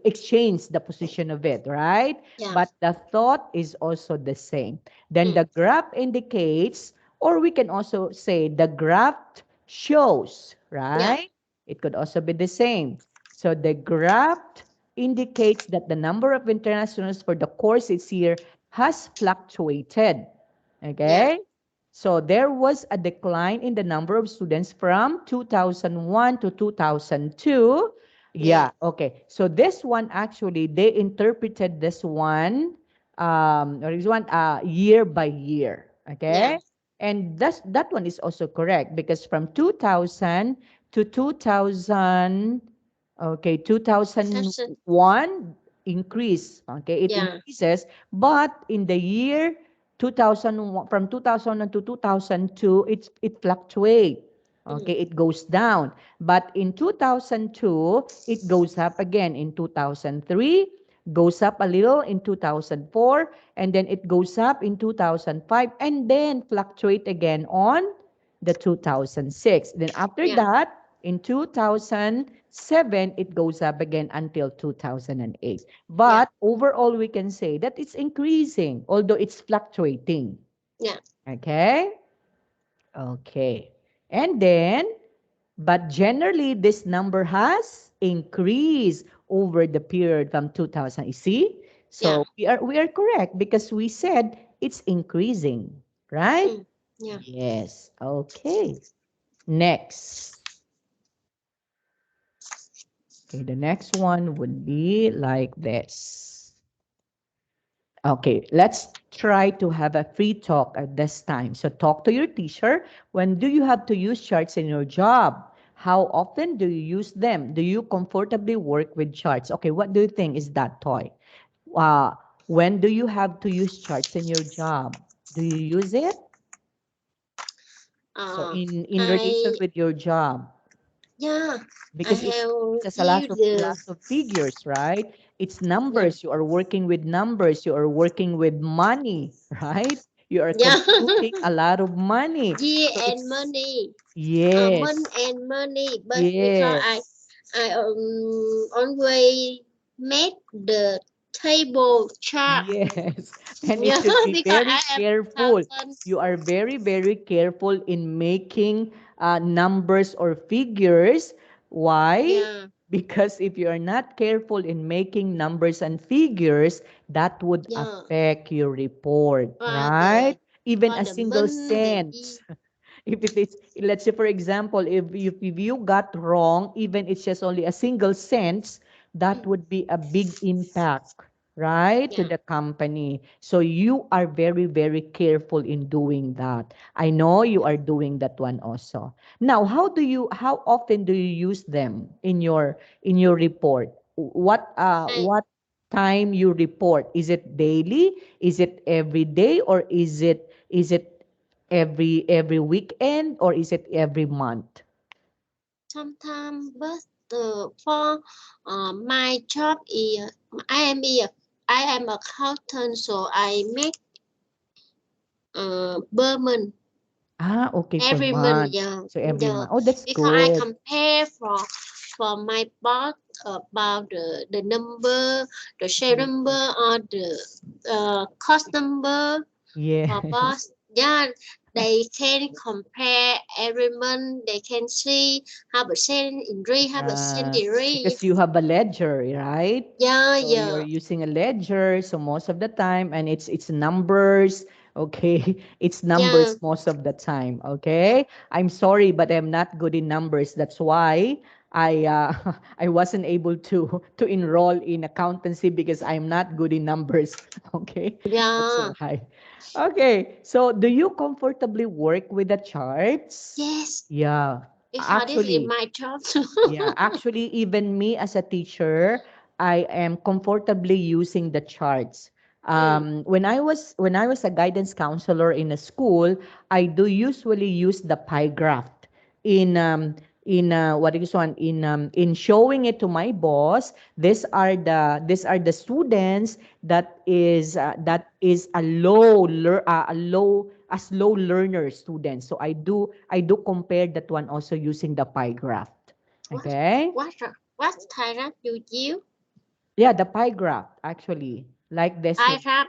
Speaker 1: exchange the position of it, right?
Speaker 2: Yeah.
Speaker 1: But the thought is also the same. Then
Speaker 2: Mm.
Speaker 1: the graph indicates, or we can also say the graph shows,
Speaker 2: Yeah.
Speaker 1: right? It could also be the same. So the graph indicates that the number of internationals for the course this year has fluctuated.
Speaker 2: Yeah.
Speaker 1: Okay? So there was a decline in the number of students from 2001 to 2002.
Speaker 2: Yeah.
Speaker 1: Yeah, okay. So this one actually, they interpreted this one, year by year.
Speaker 2: Yeah.
Speaker 1: Okay? And that one is also correct because from 2000 to 2000, okay,
Speaker 2: That's it.
Speaker 1: 2001 increase. Okay, it
Speaker 2: Yeah.
Speaker 1: increases, but in the year 2001, from 2001 to 2002, it fluctuates.
Speaker 2: Mm.
Speaker 1: Okay, it goes down. But in 2002, it goes up again. In 2003, goes up a little in 2004, and then it goes up in 2005, and then fluctuate again on the 2006. Then after
Speaker 2: Yeah.
Speaker 1: that, in 2007, it goes up again until 2008.
Speaker 2: Yeah.
Speaker 1: But overall, we can say that it's increasing, although it's fluctuating.
Speaker 2: Yeah.
Speaker 1: Okay? Okay. And then, but generally, this number has increased over the period from 2000. You see?
Speaker 2: Yeah.
Speaker 1: So we are correct because we said it's increasing, right?
Speaker 2: Mm. Yeah.
Speaker 1: Yes. Okay. Next. Okay, the next one would be like this. Okay, let's try to have a free talk at this time. So talk to your teacher. When do you have to use charts in your job? How often do you use them? Do you comfortably work with charts? Okay, what do you think is that, Toy? Uh, when do you have to use charts in your job? Do you use it? So
Speaker 2: Uh,
Speaker 1: in relation
Speaker 2: I
Speaker 1: with your job,
Speaker 2: yeah. I
Speaker 1: because
Speaker 2: have
Speaker 1: it has
Speaker 2: used
Speaker 1: a
Speaker 2: the
Speaker 1: lot of figures, right? It's
Speaker 2: yeah.
Speaker 1: numbers. You are working with numbers. You are working with money, right? You are
Speaker 2: Yeah.
Speaker 1: consuming a lot of money.
Speaker 2: Yeah,
Speaker 1: So
Speaker 2: and
Speaker 1: it's
Speaker 2: money. Money
Speaker 1: yes,
Speaker 2: and money. But because
Speaker 1: yes,
Speaker 2: I always make the table chart.
Speaker 1: yes. And it
Speaker 2: Yeah,
Speaker 1: should be
Speaker 2: because
Speaker 1: very
Speaker 2: I am
Speaker 1: careful.
Speaker 2: accountant.
Speaker 1: You are very, very careful in making numbers or figures. Why?
Speaker 2: Yeah,
Speaker 1: Because if you are not careful in making numbers and figures, that would
Speaker 2: yeah.
Speaker 1: affect your report,
Speaker 2: For
Speaker 1: right? Even
Speaker 2: for
Speaker 1: a
Speaker 2: the
Speaker 1: single
Speaker 2: month, the
Speaker 1: cent. If it is, let's say, for example, if you got wrong, even it's just only a single cents, that would be a big impact, right, to
Speaker 2: yeah.
Speaker 1: the company. So you are very, very careful in doing that. I know you are doing that one also. Now, how often do you use them in your report?
Speaker 2: I
Speaker 1: What time you report? Is it daily? Is it every day, or is it every weekend, or is it every month?
Speaker 2: sometimes, but for my job is I am a I am accountant, so I make per month.
Speaker 1: Ah, okay, per
Speaker 2: Every month,
Speaker 1: month.
Speaker 2: yeah,
Speaker 1: So every
Speaker 2: yeah.
Speaker 1: month. Oh, that's
Speaker 2: Because I
Speaker 1: good.
Speaker 2: compare for my boss about the number, the share
Speaker 1: Mm.
Speaker 2: number, or the cost number for
Speaker 1: Yes.
Speaker 2: boss. Yeah, they can compare every month. They can see how percent increase, how percent decrease.
Speaker 1: Because you have a ledger, right?
Speaker 2: Yeah,
Speaker 1: So you're
Speaker 2: yeah,
Speaker 1: using a ledger, so most of the time, and it's numbers, okay? It's
Speaker 2: yeah,
Speaker 1: numbers most of the time, okay? I'm sorry, but I'm not good in numbers. That's why I wasn't able to enroll in accountancy because I'm not good in numbers, okay? That's
Speaker 2: yeah.
Speaker 1: why. Okay, so do you comfortably work with the charts?
Speaker 2: Yes,
Speaker 1: Yeah,
Speaker 2: because this is
Speaker 1: actually.
Speaker 2: my job.
Speaker 1: Yeah, actually, even me as a teacher, I am comfortably using the charts.
Speaker 2: Mm.
Speaker 1: When I was a guidance counselor in a school, I do usually use the pie graph in what is one in showing it to my boss. These are the students that is a slow learner student. So I do compare that one also using the pie graph.
Speaker 2: What
Speaker 1: Okay?
Speaker 2: what type you use?
Speaker 1: Yeah, the pie graph actually. Like this
Speaker 2: I
Speaker 1: one.
Speaker 2: rap.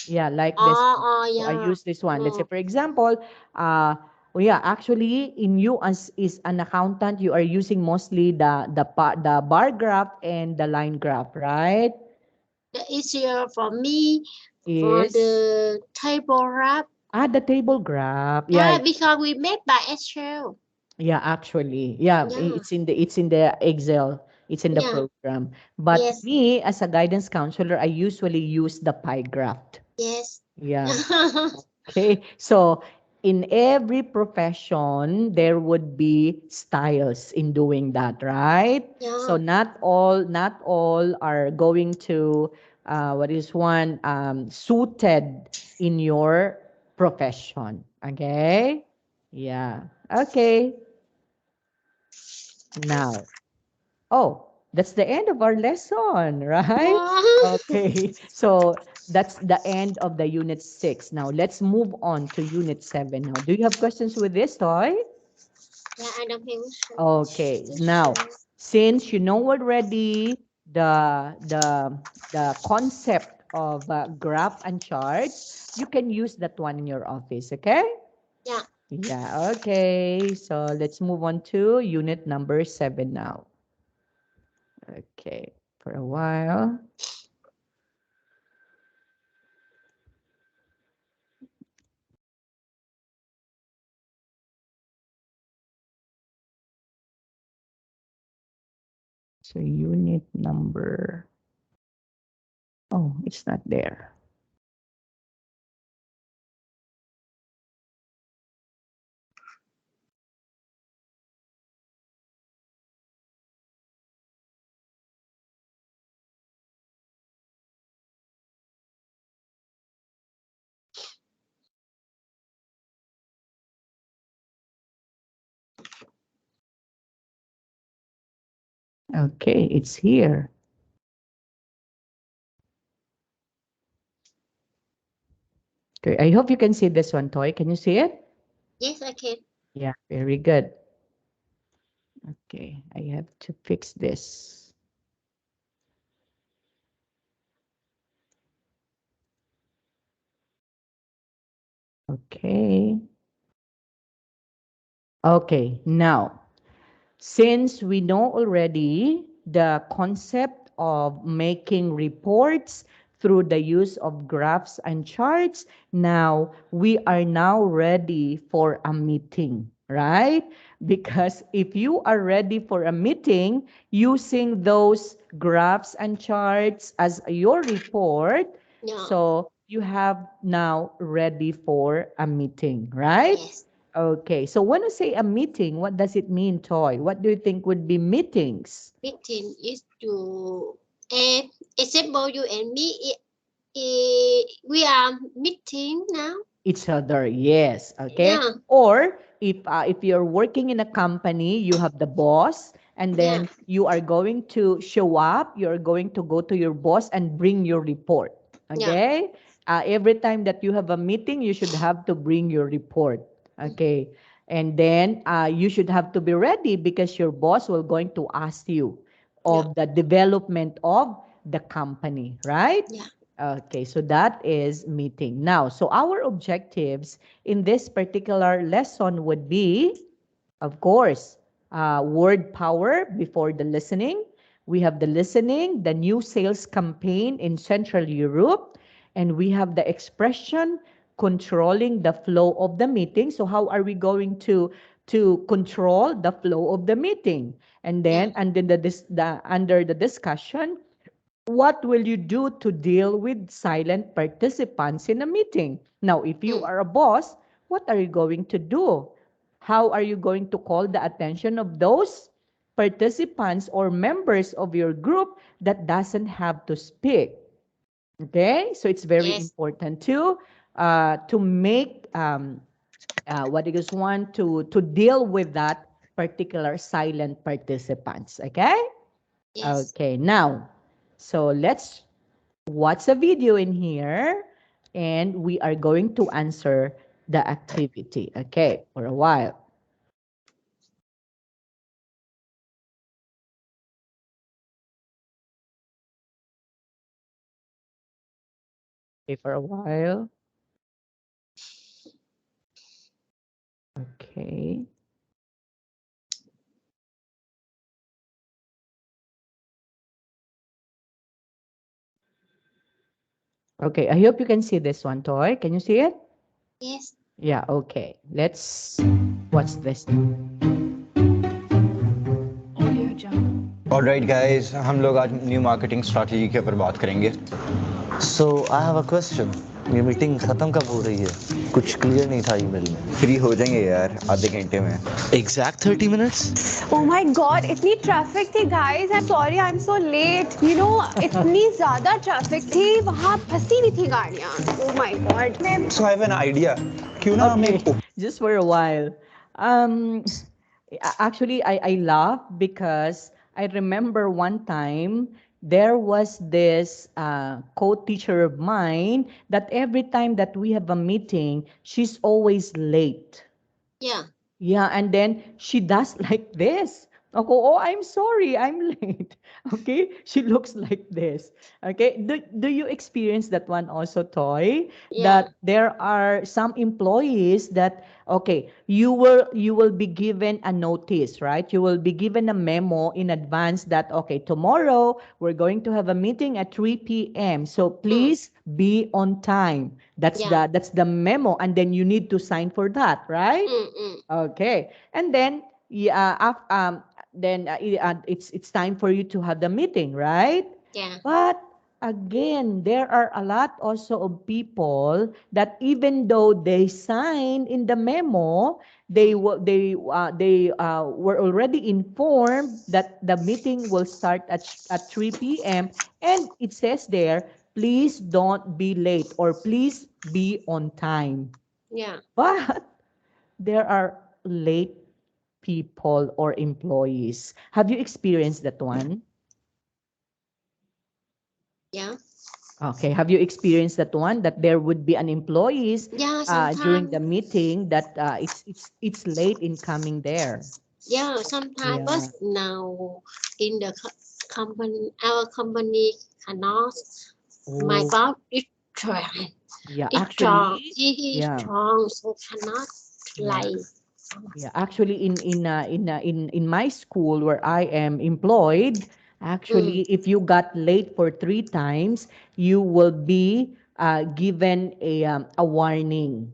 Speaker 1: Yeah, like this
Speaker 2: Oh,
Speaker 1: one.
Speaker 2: oh,
Speaker 1: So I
Speaker 2: yeah.
Speaker 1: use this one. Let's say,
Speaker 2: Mm.
Speaker 1: for example, uh, well, yeah, actually, in you as is an accountant, you are using mostly the bar graph and the line graph, right?
Speaker 2: The easier for me for
Speaker 1: Is
Speaker 2: the table rap.
Speaker 1: the table graph. Yeah,
Speaker 2: Yeah, because we made by Excel.
Speaker 1: yeah, actually. Yeah,
Speaker 2: Yeah,
Speaker 1: it's in the Excel. It's in the
Speaker 2: yeah,
Speaker 1: program. But
Speaker 2: yes,
Speaker 1: me as a guidance counselor, I usually use the pie graph.
Speaker 2: yes.
Speaker 1: Yeah. Okay. So in every profession, there would be styles in doing that, right? So
Speaker 2: Yeah,
Speaker 1: not all are going to what is one suited in your profession. Okay? Yeah. Okay. Now, oh, that's the end of our lesson, right?
Speaker 2: wow.
Speaker 1: Okay, so that's the end of the unit 6. Now, let's move on to unit 7 now. Do you have questions with this, Toy?
Speaker 2: Yeah, I don't think so.
Speaker 1: Okay,
Speaker 2: This
Speaker 1: now,
Speaker 2: show.
Speaker 1: since you know already the concept of graph and charts, you can use that one in your office, okay?
Speaker 2: Yeah.
Speaker 1: Yeah, okay. So let's move on to unit number 7 now. Okay, for a while. So unit number, oh, it's not there. Okay, it's here. Okay, I hope you can see this one, Toy. Can you see it?
Speaker 2: Yes, I can.
Speaker 1: Yeah, very good. Okay, I have to fix this. Okay. Okay, now, since we know already the concept of making reports through the use of graphs and charts, now we are now ready for a meeting, right? Because if you are ready for a meeting using those graphs and charts as your report,
Speaker 2: Yeah.
Speaker 1: so you have now ready for a meeting, right?
Speaker 2: Yes.
Speaker 1: Okay, so when you say a meeting, what does it mean, Toy? What do you think would be meetings?
Speaker 2: Meeting is to example you and me. We are meeting now.
Speaker 1: Each other, yes. Okay.
Speaker 2: Yeah.
Speaker 1: Or if you're working in a company, you have the boss, and
Speaker 2: Yeah.
Speaker 1: then you are going to show up. You're going to go to your boss and bring your report.
Speaker 2: Yeah.
Speaker 1: Okay. Every time that you have a meeting, you should have to bring your report. Okay. And then you should have to be ready because your boss will going to ask you
Speaker 2: Yeah.
Speaker 1: of the development of the company, right?
Speaker 2: Yeah.
Speaker 1: Okay, so that is meeting. Now, so our objectives in this particular lesson would be, of course, word power before the listening. We have the listening, the new sales campaign in Central Europe, and we have the expression controlling the flow of the meeting. So how are we going to control the flow of the meeting? And
Speaker 2: Yeah.
Speaker 1: then under the discussion, what will you do to deal with silent participants in a meeting? Now, if you
Speaker 2: Mm.
Speaker 1: are a boss, what are you going to do? How are you going to call the attention of those participants or members of your group that doesn't have to speak? Okay, so it's very
Speaker 2: Yes.
Speaker 1: important to make what you just want to deal with that particular silent participants. Okay.
Speaker 2: Yes.
Speaker 1: Okay, now, so let's watch a video in here and we are going to answer the activity. Okay, for a while. Okay, for a while. Okay. Okay, I hope you can see this one, Toy. Can you see it?
Speaker 2: Yes.
Speaker 1: Yeah, okay. Let's watch this now.
Speaker 4: Alright guys हम लोग आज new marketing strategy के ऊपर बात करेंगे
Speaker 5: सो I have a question ये meeting खत्म कब हो रही है कुछ क्लियर नहीं था ईमेल में
Speaker 4: फ्री हो जाएंगे यार आधे घंटे में
Speaker 5: exact 30 minutes
Speaker 6: Oh my God, इतनी ट्रैफिक थी guys. I'm sorry, I'm so late. You know, इतनी ज़्यादा ट्रैफिक थी वहाँ फंसी हुई थी गाड़ियाँ. Oh my God.
Speaker 4: So I have an idea क्यों ना हम
Speaker 1: Okay,
Speaker 4: एक
Speaker 1: just for a while. Um, actually, I laugh because I remember one time there was this co-teacher of mine that every time that we have a meeting, she's always late.
Speaker 2: Yeah.
Speaker 1: Yeah, and then she does like this. Okay, oh, I'm sorry, I'm late. Okay, she looks like this. Okay, do you experience that one also, Toy?
Speaker 2: Yeah.
Speaker 1: That there are some employees that, okay, you will be given a notice, right? You will be given a memo in advance that, okay, tomorrow we're going to have a meeting at 3 p.m. So
Speaker 2: Mm.
Speaker 1: please be on time. That's
Speaker 2: Yeah.
Speaker 1: the memo, and then you need to sign for that, right?
Speaker 2: Mm. Mm.
Speaker 1: Okay. And then yeah, it's time for you to have the meeting, right?
Speaker 2: Yeah.
Speaker 1: But again, there are a lot also of people that even though they sign in the memo, they were already informed that the meeting will start at 3 p.m. and it says there, please don't be late or please be on time.
Speaker 2: Yeah.
Speaker 1: But there are late people or employees. Have you experienced that one?
Speaker 2: Yeah.
Speaker 1: Okay, have you experienced that one that there would be an employees
Speaker 2: Yeah,
Speaker 1: during the
Speaker 2: sometimes.
Speaker 1: meeting that it's late in coming there?
Speaker 2: Yeah, sometimes. But
Speaker 1: Yeah.
Speaker 2: now in the company, our company cannot. My
Speaker 1: Oh,
Speaker 2: boss is strong.
Speaker 1: yeah.
Speaker 2: It's strong.
Speaker 1: Actually,
Speaker 2: He is
Speaker 1: yeah,
Speaker 2: strong, so cannot
Speaker 1: yeah.
Speaker 2: like.
Speaker 1: Yeah, actually, in my school where I am employed,
Speaker 2: Mm,
Speaker 1: actually, if you got late for 3 times, you will be given a warning,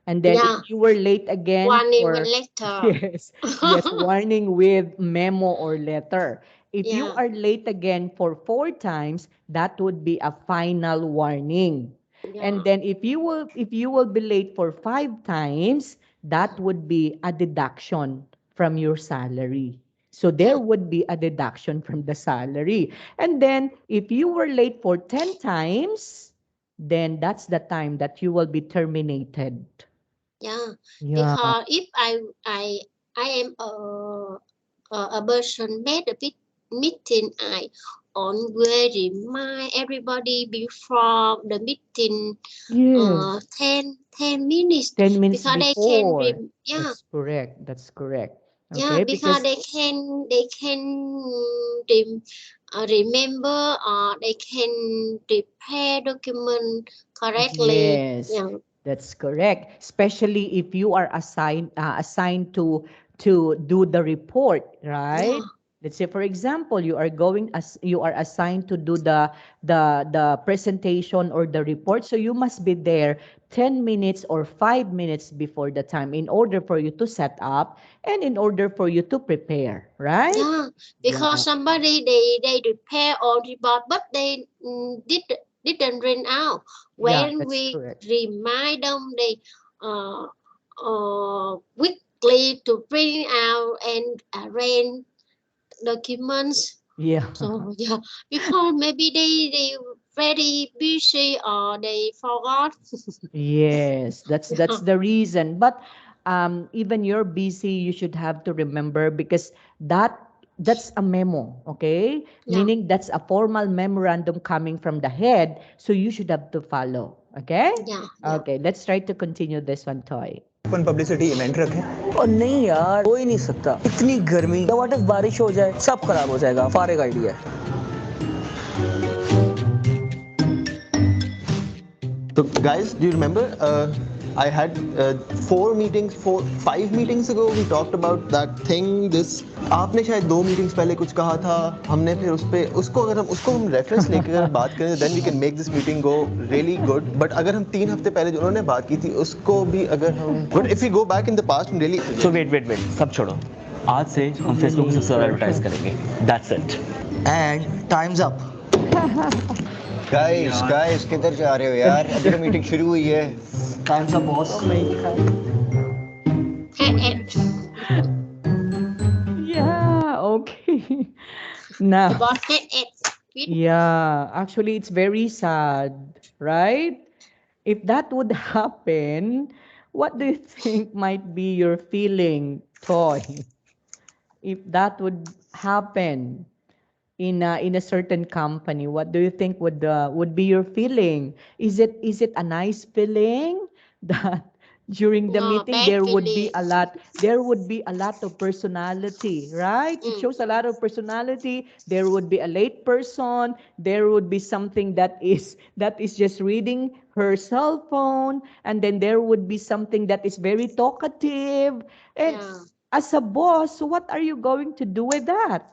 Speaker 1: and then if
Speaker 2: yeah,
Speaker 1: you were late again
Speaker 2: one even
Speaker 1: for
Speaker 2: later.
Speaker 1: yes, yes, warning with memo or letter. If you
Speaker 2: Yeah,
Speaker 1: are late again for 4 times, that would be a final warning.
Speaker 2: yeah,
Speaker 1: And then if you will be late for 5 times, that would be a deduction from your salary. So there
Speaker 2: yeah,
Speaker 1: would be a deduction from the salary. And then if you were late for 10 times, then that's the time that you will be terminated.
Speaker 2: yeah.
Speaker 1: Yeah.
Speaker 2: Because if I I am a person made a bit meeting, I always remind everybody before the meeting
Speaker 1: Yes.
Speaker 2: 10 minutes
Speaker 1: 10 minutes
Speaker 2: because they can
Speaker 1: before.
Speaker 2: yeah,
Speaker 1: That's correct. That's correct.
Speaker 2: yeah,
Speaker 1: Okay,
Speaker 2: because
Speaker 1: because
Speaker 2: they can remember or they can prepare document correctly.
Speaker 1: yes,
Speaker 2: Yeah,
Speaker 1: that's correct. Especially if you are assigned to do the report, right?
Speaker 2: yeah,
Speaker 1: Let's say, for example, you are assigned to do the presentation or the report, so you must be there 10 minutes or 5 minutes before the time in order for you to set up and in order for you to prepare, right?
Speaker 2: yeah. Because
Speaker 1: Yeah,
Speaker 2: somebody they prepare all report, but they didn't run out.
Speaker 1: yeah,
Speaker 2: When
Speaker 1: that's
Speaker 2: we
Speaker 1: correct.
Speaker 2: remind them, they uh, quickly to bring out and arrange documents.
Speaker 1: Yeah.
Speaker 2: So yeah, because maybe they very busy or they forgot.
Speaker 1: Yes, that's
Speaker 2: Yeah,
Speaker 1: the reason. But even you're busy, you should have to remember because that's a memo, okay?
Speaker 2: yeah,
Speaker 1: Meaning that's a formal memorandum coming from the head, so you should have to follow, okay?
Speaker 2: yeah, yeah.
Speaker 1: Okay, let's try to continue this one, Toy.
Speaker 4: Upon publicity event रखें।
Speaker 5: और नहीं यार, हो ही नहीं सकता, इतनी गर्मी। What if बारिश हो जाए, सब खराब हो जाएगा। फारेग आइडिया है।
Speaker 7: So, guys, do you remember? I had 5 meetings ago. We talked about that thing. This आपने शायद 2 meetings पहले कुछ कहा था. हमने फिर उसको हम reference लेके अगर बात करें, then we can make this meeting go really good. But अगर हम 3 हफ्ते पहले जो उन्होंने बात की थी, उसको भी अगर हम, but if we go back in the past and really,
Speaker 5: so wait, सब छोड़ो। आज से हम फेसबुक पे सबसे ज्यादा एडवर्टाइज करेंगे। That's it. And times up.
Speaker 4: Guys किधर जा रहे हो यार? अभी तो मीटिंग शुरू हुई है।
Speaker 5: Times up boss.
Speaker 1: Oh my God. Yeah, okay.
Speaker 2: The
Speaker 1: Now,
Speaker 2: boss had it.
Speaker 1: yeah, actually, it's very sad, right? If that would happen, what do you think might be your feeling, Toy? If that would happen in a certain company, what do you think would be your feeling? Is it a nice feeling that during the
Speaker 2: No,
Speaker 1: meeting
Speaker 2: bad feeling.
Speaker 1: there would be a lot of personality, right? It
Speaker 2: Mm,
Speaker 1: shows a lot of personality. There would be a late person, there would be something that is just reading her cell phone, and then there would be something that is very talkative. And
Speaker 2: yeah,
Speaker 1: as a boss, what are you going to do with that,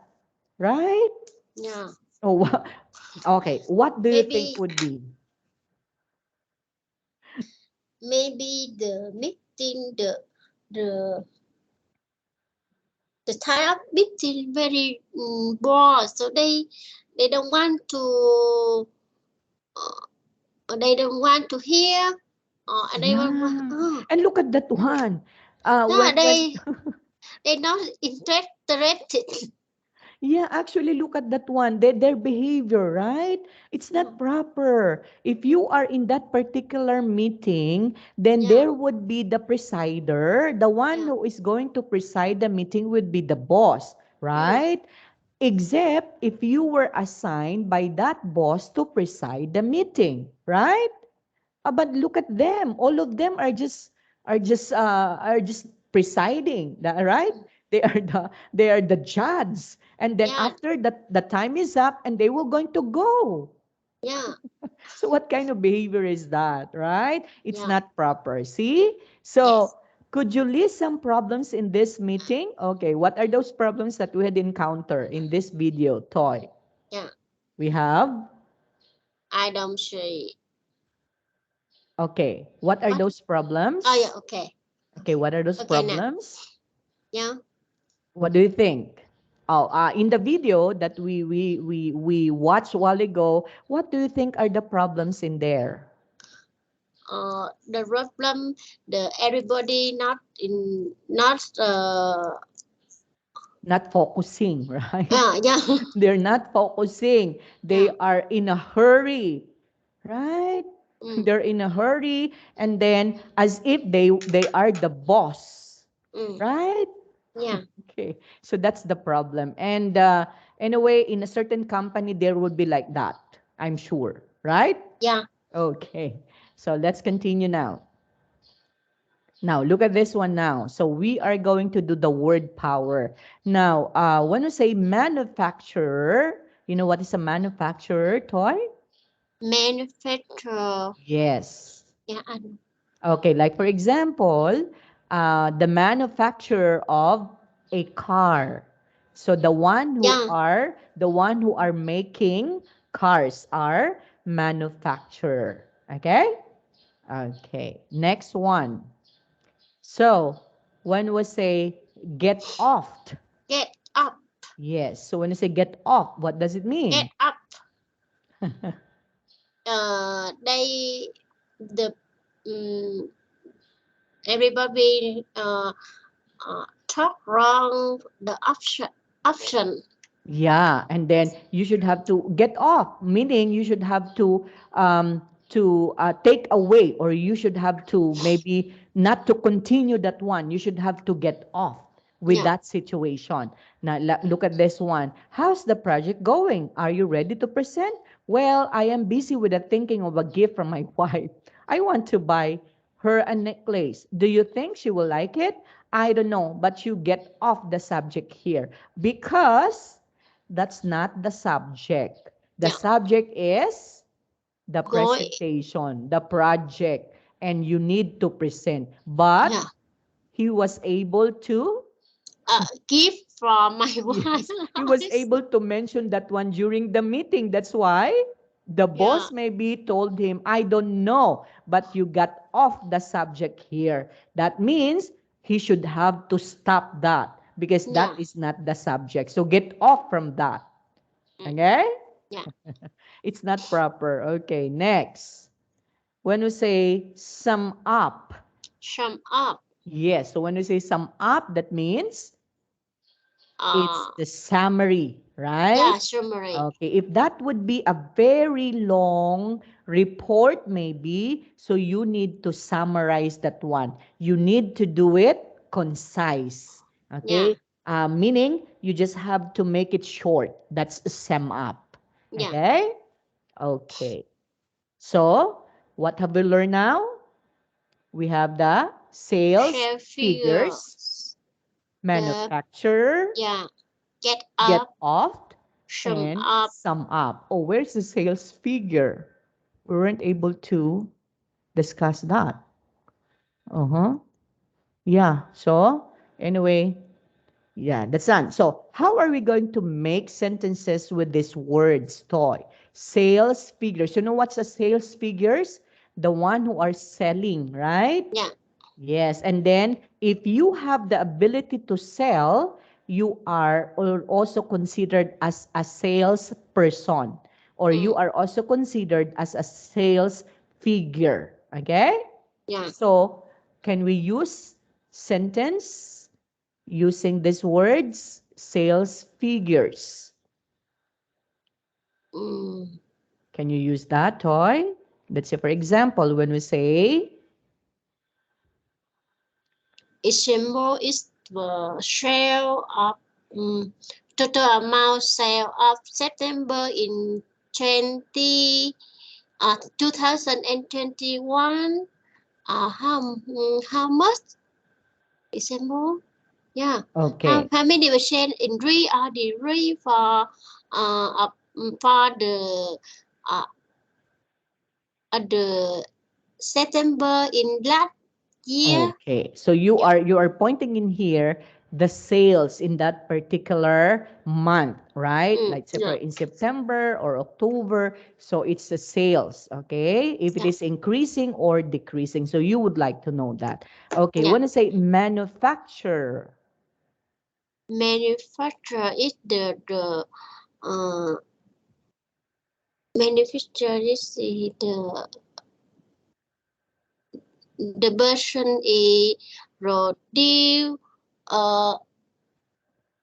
Speaker 1: right?
Speaker 2: yeah.
Speaker 1: Oh, okay. What do you think
Speaker 2: Maybe
Speaker 1: would be?
Speaker 2: maybe the meeting the the type of meeting very broad, so they don't want to they don't want to hear and they want
Speaker 1: Yeah.
Speaker 2: oh,
Speaker 1: And look at that one.
Speaker 2: no,
Speaker 1: When
Speaker 2: they not interested.
Speaker 1: yeah, actually look at that one. Their behavior, right? It's not proper. If you are in that particular meeting, then
Speaker 2: Yeah,
Speaker 1: there would be the presider. The one
Speaker 2: yeah,
Speaker 1: who is going to preside the meeting would be the boss,
Speaker 2: mm,
Speaker 1: right? except if you were assigned by that boss to preside the meeting, right? But look at them. All of them are just presiding, right? They are the judge. And then
Speaker 2: Yeah,
Speaker 1: after that the time is up and they were going to go.
Speaker 2: yeah,
Speaker 1: So what kind of behavior is that, right? It's
Speaker 2: yeah,
Speaker 1: not proper. See? So
Speaker 2: yes,
Speaker 1: could you list some problems in this meeting? Okay, what are those problems that we had encountered in this video, Toy?
Speaker 2: yeah.
Speaker 1: We have,
Speaker 2: I don't see.
Speaker 1: okay, what are
Speaker 2: What?
Speaker 1: those
Speaker 2: Oh yeah,
Speaker 1: problems?
Speaker 2: okay.
Speaker 1: Okay, what are those
Speaker 2: Okay now.
Speaker 1: problems?
Speaker 2: Yeah.
Speaker 1: What do you think? Oh, in the video that we watched a while ago, what do you think are the problems in there?
Speaker 2: The problem, the everybody not in, not
Speaker 1: Not focusing, right?
Speaker 2: yeah.
Speaker 1: They're not focusing. They
Speaker 2: Yeah.
Speaker 1: are in a hurry, right?
Speaker 2: Mm,
Speaker 1: They're in a hurry, and then as if they are the boss,
Speaker 2: mm,
Speaker 1: right?
Speaker 2: yeah.
Speaker 1: Okay, so that's the problem. And anyway, in a certain company, there would be like that, I'm sure, right?
Speaker 2: Yeah.
Speaker 1: Okay, so let's continue now. Now, look at this one now. So we are going to do the word power. Now, when we say manufacturer, you know what is a manufacturer, Toy?
Speaker 2: Manufacturer.
Speaker 1: Yes.
Speaker 2: Yeah. I know.
Speaker 1: Okay, like for example, the manufacturer of a car. So
Speaker 2: Yeah.
Speaker 1: the one who are making cars are manufacturer. Okay? Okay. Next one. So when we say get off,
Speaker 2: Get up.
Speaker 1: yes. So when you say get off, what does it
Speaker 2: Get
Speaker 1: mean?
Speaker 2: up. They the everybody talk wrong the option.
Speaker 1: Yeah, and then you should have to get off, meaning you should have to take away, or you should have to maybe not to continue that one. You should have to get off with
Speaker 2: Yeah.
Speaker 1: that situation. Now look at this one. How's the project going? Are you ready to present? Well, I am busy with the thinking of a gift from my wife. I want to buy her a necklace. Do you think she will like it? I don't know, but you get off the subject here because that's not the subject. The
Speaker 2: Yeah.
Speaker 1: subject is the
Speaker 2: Go.
Speaker 1: presentation, the project, and you need to present. But
Speaker 2: Yeah.
Speaker 1: he was able to,
Speaker 2: Gift from my
Speaker 1: yes, he was
Speaker 2: wife.
Speaker 1: able to mention that one during the meeting. That's why the
Speaker 2: Yeah.
Speaker 1: boss maybe told him, I don't know, but you got off the subject here. That means he should have to stop that because that
Speaker 2: Yeah.
Speaker 1: is not the subject. So get off from that.
Speaker 2: Mm,
Speaker 1: Okay?
Speaker 2: yeah.
Speaker 1: It's not proper. Okay, next. When we say sum up,
Speaker 2: Sum up.
Speaker 1: yes. So when we say sum up, that means it's
Speaker 2: Uh,
Speaker 1: the summary, right?
Speaker 2: yeah. Summary.
Speaker 1: Okay, if that would be a very long report, maybe, so you need to summarize that one. You need to do it concise.
Speaker 2: Yeah.
Speaker 1: Okay, meaning you just have to make it short. That's sum up.
Speaker 2: Yeah.
Speaker 1: Okay, okay. So, what have we learned now? We have the sales
Speaker 2: Share
Speaker 1: figures,
Speaker 2: figures. The
Speaker 1: manufacturer,
Speaker 2: yeah. Get
Speaker 1: get
Speaker 2: up.
Speaker 1: off,
Speaker 2: Sum
Speaker 1: and
Speaker 2: up.
Speaker 1: sum up. Oh, where's the sales figure? We weren't able to discuss that. Uh-huh. Yeah. So, anyway, yeah, that's done. So, how are we going to make sentences with these words, Toy? Sales figures. You know what's a sales figures? The one who are selling, right?
Speaker 2: Yeah.
Speaker 1: Yes, and then if you have the ability to sell, you are also considered as a sales person, or you
Speaker 2: Mm,
Speaker 1: are also considered as a sales figure. Okay?
Speaker 2: yeah.
Speaker 1: So, can we use sentence using these words? Sales figures.
Speaker 2: Mm.
Speaker 1: Can you use that, Toy? Let's say, for example, when we say,
Speaker 2: Example is the sale of total amount sale of September in 2021. How much? December? Yeah.
Speaker 1: Okay.
Speaker 2: How many percent increase or decrease for the uh, the September in last year?
Speaker 1: Okay. So you are pointing in here the sales in that particular month, right? Like say for
Speaker 2: Yeah.
Speaker 1: in September or October. So it's the sales, okay? If it
Speaker 2: Yeah.
Speaker 1: is increasing or decreasing. So you would like to know that. Okay.
Speaker 2: Yeah.
Speaker 1: When I say manufacturer,
Speaker 2: Manufacturer is uh manufacturer is the version is produce uh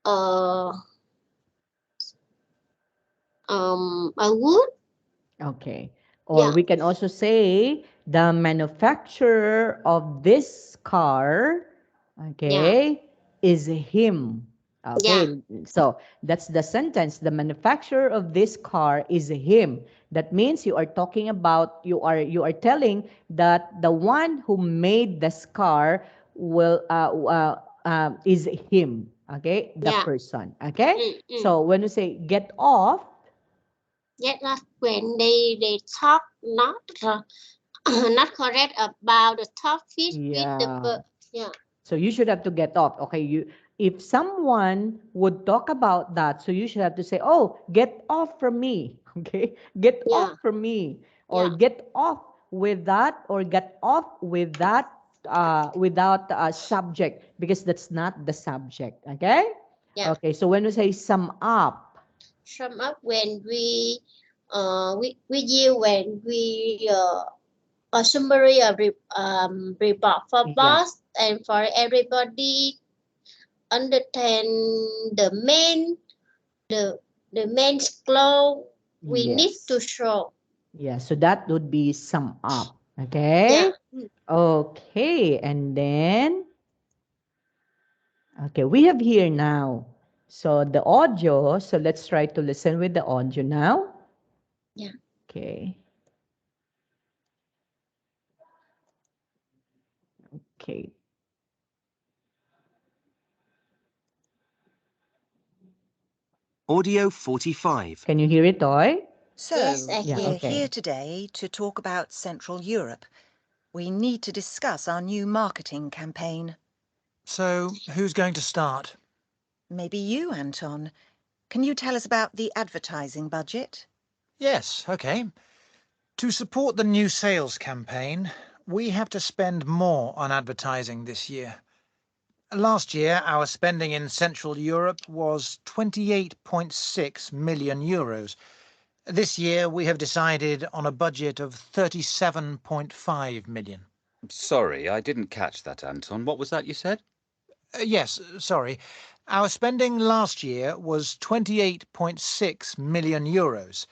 Speaker 2: uh a wood.
Speaker 1: okay. Or
Speaker 2: Yeah.
Speaker 1: we can also say the manufacturer of this car,
Speaker 2: Yeah.
Speaker 1: okay, is him.
Speaker 2: Yeah.
Speaker 1: Okay, so that's the sentence. The manufacturer of this car is him. That means you are talking about you are telling that the one who made this car will is him. Okay, the
Speaker 2: Yeah.
Speaker 1: person. Okay,
Speaker 2: Mm, mm.
Speaker 1: so when you say get off,
Speaker 2: Yeah, that's when they talk not not correct about the topic with the
Speaker 1: yeah.
Speaker 2: yeah.
Speaker 1: So you should have to get off. Okay, you if someone would talk about that, so you should have to say, "Oh, get off from me." Okay? Get
Speaker 2: Yeah.
Speaker 1: off from me or
Speaker 2: Yeah.
Speaker 1: get off with that or get off with that without a subject because that's not the subject. Okay?
Speaker 2: Yeah.
Speaker 1: Okay, so when we say sum up,
Speaker 2: Sum up when we use when we a summary of report for
Speaker 1: yeah.
Speaker 2: boss and for everybody understand the main the the main flow we need to
Speaker 1: Yes.
Speaker 2: show.
Speaker 1: Yeah, so that would be sum up.
Speaker 2: Yeah.
Speaker 1: Okay? Okay, and then okay, we have here now. So the audio, so let's try to listen with the audio now.
Speaker 2: Yeah.
Speaker 1: Okay. Okay.
Speaker 8: Audio 45.
Speaker 1: Can you hear it, Toy?
Speaker 2: Yes,
Speaker 9: So,
Speaker 2: I
Speaker 1: Yeah,
Speaker 2: hear.
Speaker 9: we're
Speaker 1: okay.
Speaker 9: here today to talk about Central Europe. We need to discuss our new marketing campaign.
Speaker 3: So, who's going to start?
Speaker 9: Maybe you, Anton. Can you tell us about the advertising budget?
Speaker 3: Yes, okay. To support the new sales campaign, we have to spend more on advertising this year. Last year, our spending in Central Europe was 28.6 million euros. This year, we have decided on a budget of 37.5 million.
Speaker 10: Sorry, I didn't catch that, Anton. What was that you said?
Speaker 3: Yes, sorry. Our spending last year was 28.6 million euros,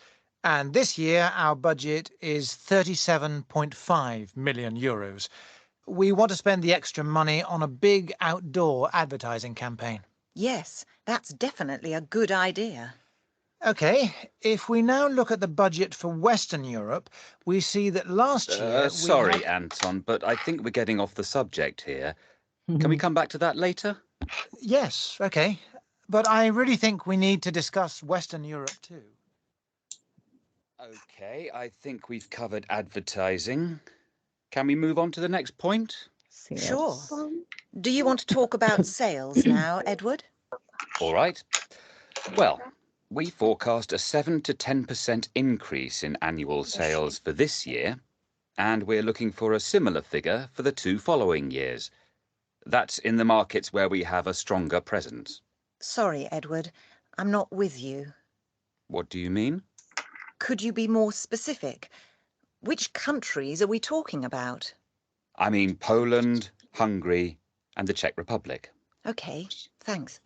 Speaker 3: and this year our budget is 37.5 million euros. We want to spend the extra money on a big outdoor advertising campaign.
Speaker 9: Yes, that's definitely a good idea.
Speaker 3: Okay, if we now look at the budget for Western Europe, we see that last year we had...
Speaker 10: Sorry, Anton, but I think we're getting off the subject here. Can we come back to that later?
Speaker 3: Yes, okay. But I really think we need to discuss Western Europe too.
Speaker 10: Okay, I think we've covered advertising. Can we move on to the next point?
Speaker 9: Sure.
Speaker 1: Sales.
Speaker 9: Do you want to talk about sales now, Edward?
Speaker 10: All right. Well, we forecast a 7 to 10% increase in annual sales for this year, and we're looking for a similar figure for the 2 following years. That's in the markets where we have a stronger presence.
Speaker 9: Sorry, Edward, I'm not with you.
Speaker 10: What do you mean?
Speaker 9: Could you be more specific? Which countries are we talking about?
Speaker 10: I mean Poland, Hungary, and the Czech Republic.
Speaker 9: Okay, thanks.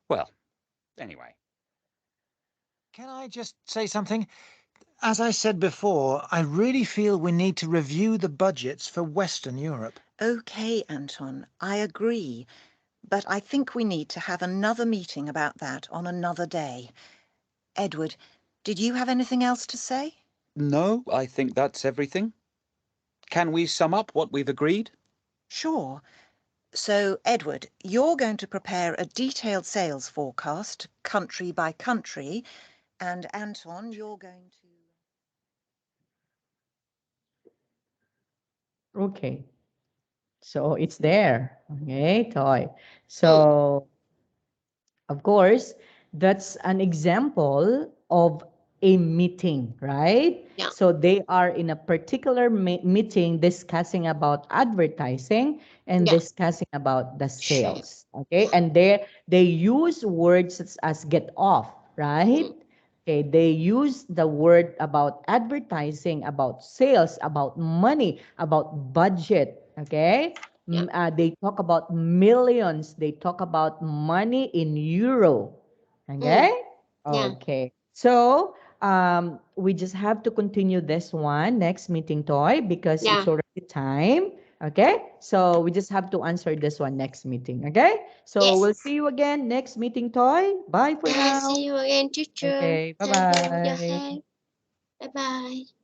Speaker 10: Well, anyway.
Speaker 3: Can I just say something? As I said before, I really feel we need to review the budgets for Western Europe.
Speaker 9: Okay, Anton, I agree. but I think we need to have another meeting about that on another day. Edward, did you have anything else to say?
Speaker 10: No, I think that's everything. Can we sum up what we've agreed?
Speaker 9: Sure. So, Edward, you're going to prepare a detailed sales forecast, country by country, and Anton, you're going to...
Speaker 1: Okay. So it's there. Okay, toy.
Speaker 2: Mm.
Speaker 1: So of course, that's an example of a meeting, right?
Speaker 2: Yeah.
Speaker 1: So they are in a particular meeting discussing about advertising and
Speaker 2: Yeah.
Speaker 1: discussing about the
Speaker 2: Sure.
Speaker 1: sales. Okay, and they use words such as get off, right?
Speaker 2: Mm.
Speaker 1: Okay, they use the word about advertising, about sales, about money, about budget. Okay,
Speaker 2: Yeah.
Speaker 1: they talk about millions. They talk about money in euro.
Speaker 2: Mm.
Speaker 1: Okay?
Speaker 2: Yeah.
Speaker 1: Okay. So, we just have to continue this one next meeting, Toy, because it's
Speaker 2: Yeah.
Speaker 1: already time. Okay? So, we just have to answer this one next meeting. Okay? So, we'll
Speaker 2: Yes.
Speaker 1: see you again next meeting, Toy. Bye for
Speaker 2: Yeah.
Speaker 1: now.
Speaker 2: See you again, teacher.
Speaker 1: Okay.
Speaker 2: Thank you for your
Speaker 1: Bye-bye.
Speaker 2: help. Bye bye.